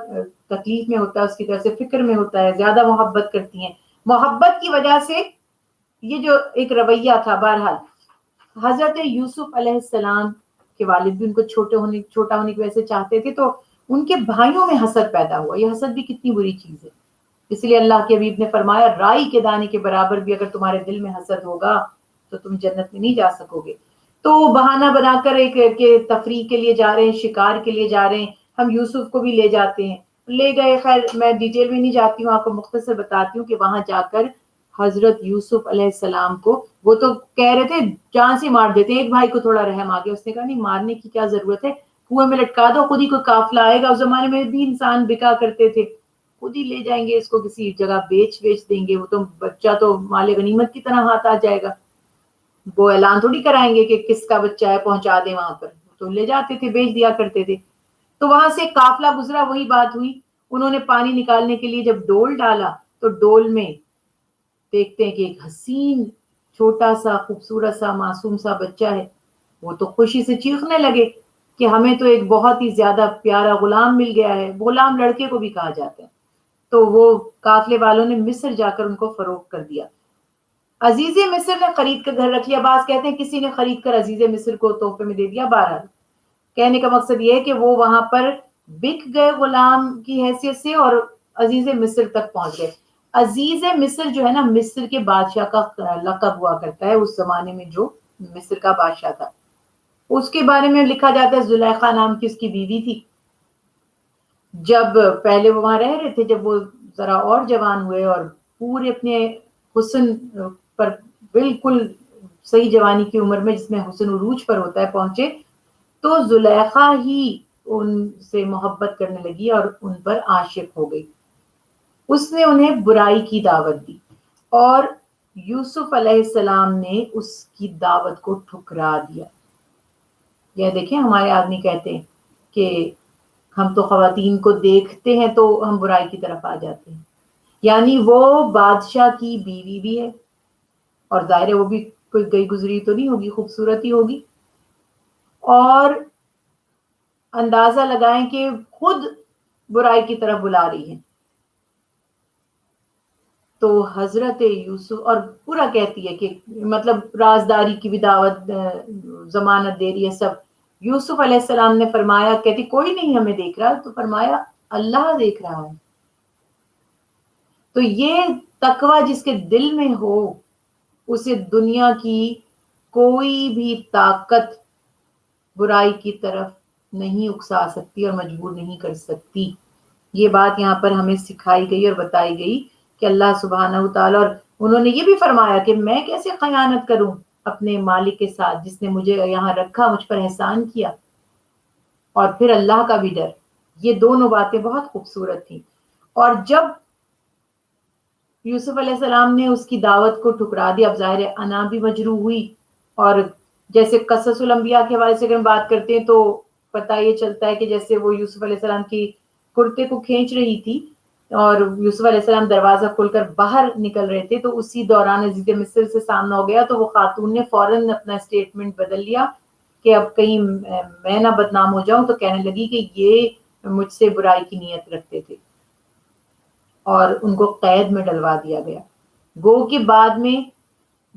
S1: تکلیف میں ہوتا ہے، اس کی طرف سے فکر میں ہوتا ہے، زیادہ محبت کرتی ہیں۔ محبت کی وجہ سے یہ جو ایک رویہ تھا، بہرحال حضرت یوسف علیہ السلام کے والد بھی ان کو چھوٹا ہونے کی وجہ سے چاہتے تھے، تو ان کے بھائیوں میں حسد پیدا ہوا۔ یہ حسد بھی کتنی بری چیز ہے، اس لیے اللہ کے حبیب نے فرمایا رائی کے دانے کے برابر بھی اگر تمہارے دل میں حسد ہوگا تو تم جنت میں نہیں جا سکو گے۔ تو بہانہ بنا کر ایک کہ تفریح کے لیے جا رہے ہیں، شکار کے لیے جا رہے ہیں، ہم یوسف کو بھی لے جاتے ہیں، لے گئے۔ خیر میں ڈیٹیل میں نہیں جاتی ہوں، آپ کو مختصر بتاتی ہوں کہ وہاں جا کر حضرت یوسف علیہ السلام کو وہ تو کہہ رہے تھے جان سے مار دیتے ہیں، ایک بھائی کو تھوڑا رحم آ گیا، اس نے کہا نہیں مارنے کی کیا ضرورت ہے، کنویں میں لٹکا دو، خود ہی کوئی قافلہ آئے گا، اس زمانے میں بھی انسان بکا کرتے تھے، خود ہی لے جائیں گے اس کو کسی جگہ بیچ دیں گے، وہ تو بچہ تو مال غنیمت کی طرح ہاتھ آ جائے گا، وہ اعلان تھوڑی کرائیں گے کہ کس کا بچہ ہے پہنچا دیں وہاں پر، تو لے جاتے تھے بیچ دیا کرتے تھے۔ تو وہاں سے قافلہ گزرا، وہی بات ہوئی، انہوں نے پانی نکالنے کے لیے جب ڈول ڈالا تو ڈول میں دیکھتے ہیں کہ ایک حسین چھوٹا سا خوبصورت سا معصوم سا بچہ ہے، وہ تو خوشی سے چیخنے لگے کہ ہمیں تو ایک بہت ہی زیادہ پیارا غلام مل گیا ہے، غلام لڑکے کو بھی کہا جاتا ہے۔ تو وہ قافلے والوں نے مصر جا کر ان کو فروخت کر دیا، عزیز مصر نے خرید کر گھر رکھ لیا، بعض کہتے ہیں کسی نے خرید کر عزیز مصر کو تحفے میں دے دیا۔ بہرحال کہنے کا مقصد یہ ہے کہ وہ وہاں پر بک گئے غلام کی حیثیت سے اور عزیز مصر تک پہنچ گئے۔ عزیز مصر جو ہے نا مصر کے بادشاہ کا لقب ہوا کرتا ہے، اس زمانے میں جو مصر کا بادشاہ تھا اس کے بارے میں لکھا جاتا ہے زلیخا نام کی اس کی بیوی تھی۔ جب پہلے وہ وہاں رہ رہے تھے، جب وہ ذرا اور جوان ہوئے اور پورے اپنے حسن پر بالکل صحیح جوانی کی عمر میں جس میں حسن عروج پر ہوتا ہے پہنچے، تو زلیخا ہی ان سے محبت کرنے لگی اور ان پر عاشق ہو گئی۔ اس نے انہیں برائی کی دعوت دی، اور یوسف علیہ السلام نے اس کی دعوت کو ٹھکرا دیا. یہ دیکھیں ہمارے آدمی کہتے ہیں کہ ہم تو خواتین کو دیکھتے ہیں تو ہم برائی کی طرف آ جاتے ہیں. یعنی وہ بادشاہ کی بیوی بھی ہے اور ظاہر ہے وہ بھی کوئی گئی گزری تو نہیں ہوگی, خوبصورت ہی ہوگی, اور اندازہ لگائیں کہ خود برائی کی طرف بلا رہی ہے. تو حضرت یوسف, اور پورا کہتی ہے کہ مطلب رازداری کی بھی دعوت, ضمانت دے رہی ہے سب. یوسف علیہ السلام نے فرمایا, کہتی کوئی نہیں ہمیں دیکھ رہا, تو فرمایا اللہ دیکھ رہا ہے. تو یہ تقوی جس کے دل میں ہو اسے دنیا کی کوئی بھی طاقت برائی کی طرف نہیں اکسا سکتی اور مجبور نہیں کر سکتی. یہ بات یہاں پر ہمیں سکھائی گئی اور بتائی گئی کہ اللہ سبحانہ تعالیٰ, اور انہوں نے یہ بھی فرمایا کہ میں کیسے خیانت کروں اپنے مالک کے ساتھ جس نے مجھے یہاں رکھا, مجھ پر احسان کیا, اور پھر اللہ کا بھی ڈر. یہ دونوں باتیں بہت خوبصورت تھیں. اور جب یوسف علیہ السلام نے اس کی دعوت کو ٹھکرا دیا, اب ظاہر انا بھی مجروح ہوئی, اور جیسے قصص الانبیاء کے حوالے سے اگر ہم بات کرتے ہیں تو پتہ یہ چلتا ہے کہ جیسے وہ یوسف علیہ السلام کی کرتے کو کھینچ رہی تھی اور یوسف علیہ السلام دروازہ کھول کر باہر نکل رہے تھے, تو اسی دوران عزیز مصر سے سامنا ہو گیا. تو وہ خاتون نے فوراً اپنا اسٹیٹمنٹ بدل لیا کہ اب کہیں میں نہ بدنام ہو جاؤں, تو کہنے لگی کہ یہ مجھ سے برائی کی نیت رکھتے تھے, اور ان کو قید میں ڈلوا دیا گیا. گو کہ بعد میں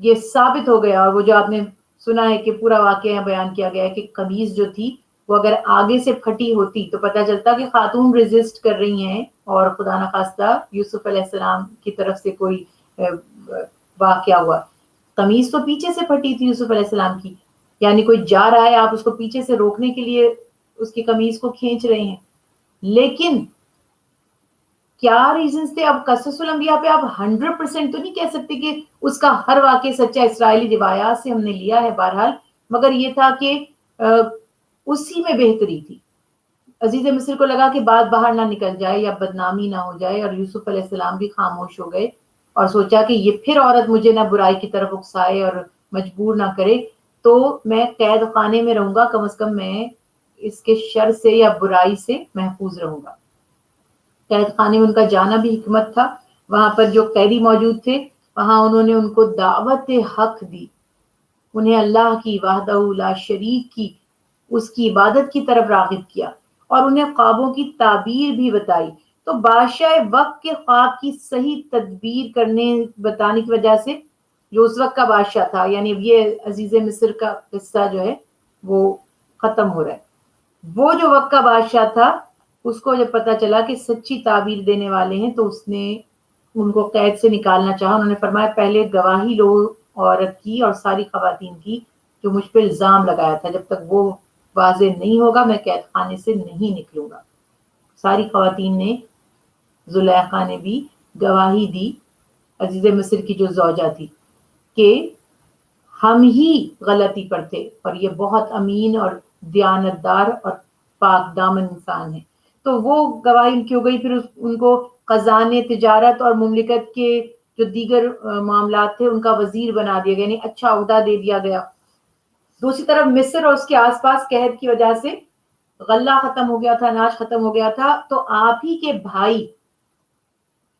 S1: یہ ثابت ہو گیا, اور وہ جو آپ نے سنا ہے کہ پورا واقعہ بیان کیا گیا ہے کہ قمیض جو تھی وہ اگر آگے سے پھٹی ہوتی تو پتہ چلتا کہ خاتون ریزسٹ کر رہی ہیں, اور خدا نخواستہ یوسف علیہ السلام کی طرف سے کوئی واقعہ ہوا. قمیض تو پیچھے سے پھٹی تھی یوسف علیہ السلام کی, یعنی کوئی جا رہا ہے, آپ اس کو پیچھے سے روکنے کے لیے اس کی قمیض کو کھینچ رہے ہیں. لیکن کیا ریزنز تھے؟ اب قصص الانبیاء پہ آپ 100% تو نہیں کہہ سکتے کہ اس کا ہر واقع سچا, اسرائیلی روایات سے ہم نے لیا ہے بہرحال, مگر یہ تھا کہ اسی میں بہتری تھی. عزیز مصر کو لگا کہ بات باہر نہ نکل جائے یا بدنامی نہ ہو جائے, اور یوسف علیہ السلام بھی خاموش ہو گئے, اور سوچا کہ یہ پھر عورت مجھے نہ برائی کی طرف اکسائے اور مجبور نہ کرے, تو میں قید خانے میں رہوں گا, کم از کم میں اس کے شر سے یا برائی سے محفوظ رہوں گا. قید خانے میں ان کا جانا بھی حکمت تھا. وہاں پر جو قیدی موجود تھے وہاں انہوں نے ان کو دعوت حق دی, انہیں اللہ کی وحدہ لا شریک کی اس کی عبادت کی طرف راغب کیا, اور انہیں خوابوں کی تعبیر بھی بتائی. تو بادشاہ وقت کے خواب کی صحیح تدبیر بتانے کی وجہ سے جو اس وقت کا بادشاہ تھا, یعنی یہ عزیز مصر کا قصہ جو ہے وہ ختم ہو رہا ہے. وہ جو وقت کا بادشاہ تھا اس کو جب پتا چلا کہ سچی تعبیر دینے والے ہیں تو اس نے ان کو قید سے نکالنا چاہا. انہوں نے فرمایا پہلے گواہی لو عورت کی اور ساری خواتین کی جو مجھ پہ الزام لگایا تھا, جب تک وہ واضح نہیں ہوگا میں قید خانے سے نہیں نکلوں گا. ساری خواتین نے, زلیخا نے بھی گواہی دی, عزیز مصر کی جو زوجہ تھی, کہ ہم ہی غلطی پر تھے اور یہ بہت امین اور دیانتدار اور پاک دامن انسان ہے. تو وہ گواہی ان کی ہو گئی. پھر ان کو خزانے, تجارت اور مملکت کے جو دیگر معاملات تھے ان کا وزیر بنا دیا گیا, یعنی اچھا عہدہ دے دیا گیا. دوسری طرف مصر اور اس کے آس پاس قحط کی وجہ سے غلہ ختم ہو گیا تھا, اناج ختم ہو گیا تھا. تو آپ ہی کے بھائی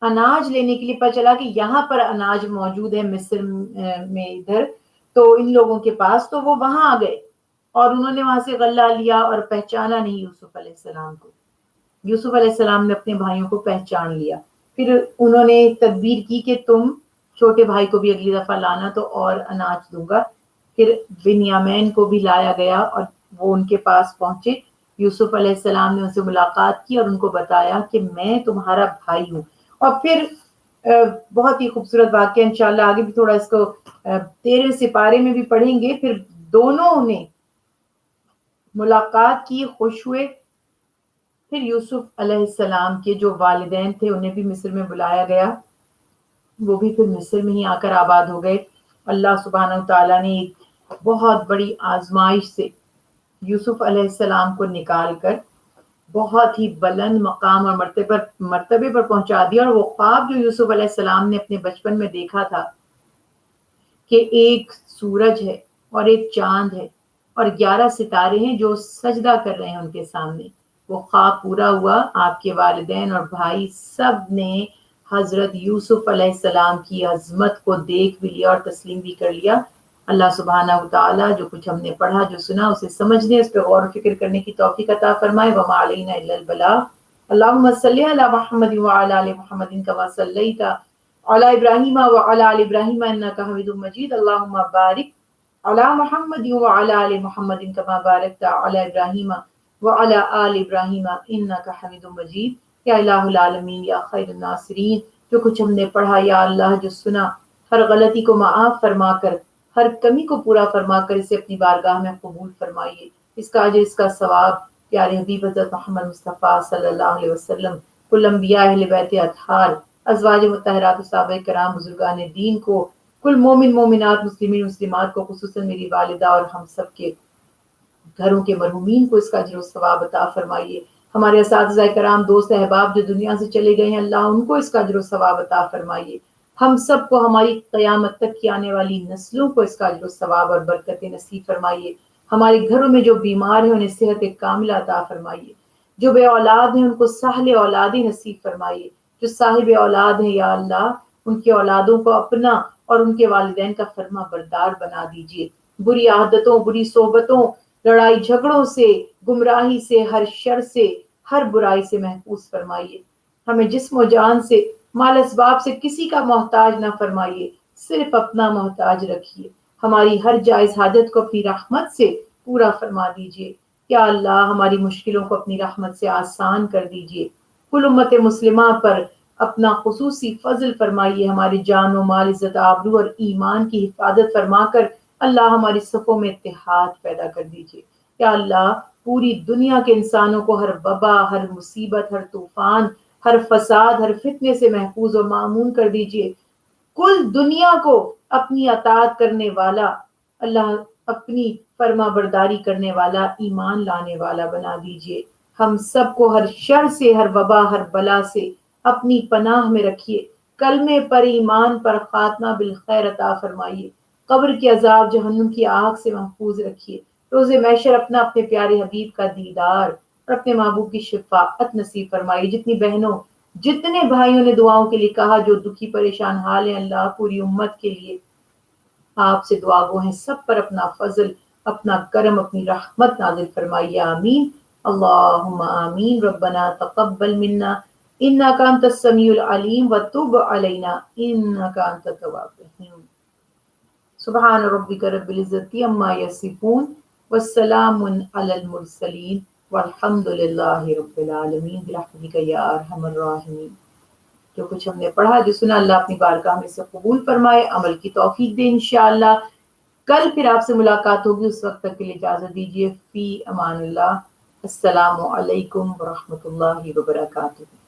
S1: اناج لینے کے لیے پتہ چلا کہ یہاں پر اناج موجود ہے مصر میں ادھر, تو ان لوگوں کے پاس, تو وہ وہاں آ گئے اور انہوں نے وہاں سے غلہ لیا اور پہچانا نہیں یوسف علیہ السلام کو. یوسف علیہ السلام نے اپنے بھائیوں کو پہچان لیا. پھر انہوں نے تدبیر کی کہ تم چھوٹے بھائی کو بھی اگلی دفعہ لانا تو اور اناج دوں گا. پھر بنیامین کو بھی لایا گیا اور وہ ان کے پاس پہنچے. یوسف علیہ السلام نے ان سے ملاقات کی اور ان کو بتایا کہ میں تمہارا بھائی ہوں. اور پھر بہت ہی خوبصورت واقعہ, انشاءاللہ آگے بھی تھوڑا اس کو 13 سپارے میں بھی پڑھیں گے. پھر دونوں نے ملاقات کی, خوش ہوئے. پھر یوسف علیہ السلام کے جو والدین تھے انہیں بھی مصر میں بلایا گیا, وہ بھی پھر مصر میں ہی آ کر آباد ہو گئے. اللہ سبحانہ تعالیٰ نے ایک بہت بڑی آزمائش سے یوسف علیہ السلام کو نکال کر بہت ہی بلند مقام اور مرتبے پر پہنچا دیا. اور وہ خواب جو یوسف علیہ السلام نے اپنے بچپن میں دیکھا تھا کہ ایک سورج ہے اور ایک چاند ہے اور 11 ستارے ہیں جو سجدہ کر رہے ہیں ان کے سامنے۔ وہ خواب پورا ہوا، آپ کے والدین اور بھائی سب نے حضرت یوسف علیہ السلام کی عظمت کو دیکھ بھی لیا اور تسلیم بھی کر لیا۔ اللہ سبحانہ وتعالیٰ جو کچھ ہم نے پڑھا، جو سنا، اسے سمجھنے، اس پہ غور و فکر کرنے کی توفیق عطا فرمائے۔ وما علینا الا البلاغ۔ اللہم صلی علی محمد وعلی آل محمد کما صلیت علی ابراہیم وعلی آل ابراہیم انک حمید مجید۔ اللہم بارک علی محمد وعلی آل محمد کما بارکت علی ابراہیم وعلی آل ابراہیم انک حمید مجید۔ یا الہ العالمین، یا خیر الناصرین، جو کچھ ہم نے پڑھا یا اللہ جو سنا، ہر غلطی کو معاف فرما کر، ہر کمی کو پورا فرما کر اسے اپنی بارگاہ میں قبول فرمائیے۔ اس کا اجر، اس کا ثواب پیارے حبیب حضرت محمد مصطفیٰ صلی اللہ علیہ وسلم، کل انبیاء اہل بیت اطہار، ازواج مطہرات و صحابہ کرام، بزرگان دین کو، کل مومن مومنات، مسلمین مسلمات کو، خصوصاً میری والدہ اور ہم سب کے گھروں کے مرحومین کو اس کا اجر و ثواب عطا فرمائیے۔ ہمارے اساتذہ کرام، دوست احباب جو دنیا سے چلے گئے ہیں، اللہ ان کو اس کا اجر و ثواب عطا فرمائیے۔ ہم سب کو، ہماری قیامت تک کی آنے والی نسلوں کو اس کا اجر و ثواب اور برکت نصیب فرمائیے۔ ہمارے گھروں میں جو بیمار ہیں انہیں صحت کاملہ عطا فرمائیے۔ جو بے اولاد ہیں ان کو صالح اولادیں نصیب فرمائیے۔ جو صاحب اولاد ہیں یا اللہ، ان کی اولادوں کو اپنا اور ان کے والدین کا فرما بردار بنا دیجیے۔ بری عادتوں، بری صحبتوں، لڑائی جھگڑوں سے، گمراہی سے، ہر شر سے، ہر برائی سے محفوظ فرمائیے۔ ہمیں جسم و جان سے، مال اسباب سے کسی کا محتاج نہ فرمائیے، صرف اپنا محتاج رکھیے۔ ہماری ہر جائز حاجت کو اپنی رحمت سے پورا فرما دیجیے۔ یا اللہ، ہماری مشکلوں کو اپنی رحمت سے آسان کر دیجیے۔ کل امت مسلمہ پر اپنا خصوصی فضل فرمائیے۔ ہماری جان و مال، عزت آبرو اور ایمان کی حفاظت فرما کر اللہ ہماری صفوں میں اتحاد پیدا کر دیجیے۔ یا اللہ، پوری دنیا کے انسانوں کو ہر وبا، ہر مصیبت، ہر طوفان، ہر فساد، ہر فتنے سے محفوظ و معمون کر دیجیے۔ کل دنیا کو اپنی اطاعت کرنے والا، اللہ اپنی فرما برداری کرنے والا، ایمان لانے والا بنا دیجیے۔ ہم سب کو ہر شر سے، ہر وبا، ہر بلا سے اپنی پناہ میں رکھیے۔ کلمے پر، ایمان پر خاتمہ بالخیر عطا فرمائیے۔ قبر کے عذاب، جہنم کی آگ سے محفوظ رکھیے۔ روز محشر اپنا، اپنے پیارے حبیب کا دیدار اور اپنے محبوب کی شفاعت نصیب فرمائیے۔ جتنی بہنوں، جتنے بھائیوں نے دعاؤں کے لیے کہا، جو دکھی پریشان حال ہیں، اللہ پوری امت کے لیے آپ سے دعا گو ہیں، سب پر اپنا فضل، اپنا کرم، اپنی رحمت نازل فرمائیے۔ آمین اللہم آمین۔ ربنا تقبل منا انک انت السمیع العلیم وتب علینا انک انت التواب الرحیم۔ سبحان ربک رب العزت عما یصفون والسلام علی المرسلین والحمد للہ رب العالمین برحمتک یا ارحم الراحمین۔ جو کچھ ہم نے پڑھا، جو سنا، اللہ اپنی بارگاہ میں سے قبول فرمائے، عمل کی توفیق دے انشاءاللہ۔ کل پھر آپ سے ملاقات ہوگی، اس وقت تک کے لیے اجازت دیجیے۔ فی امان اللہ۔ السلام علیکم ورحمۃ اللہ وبرکاتہ۔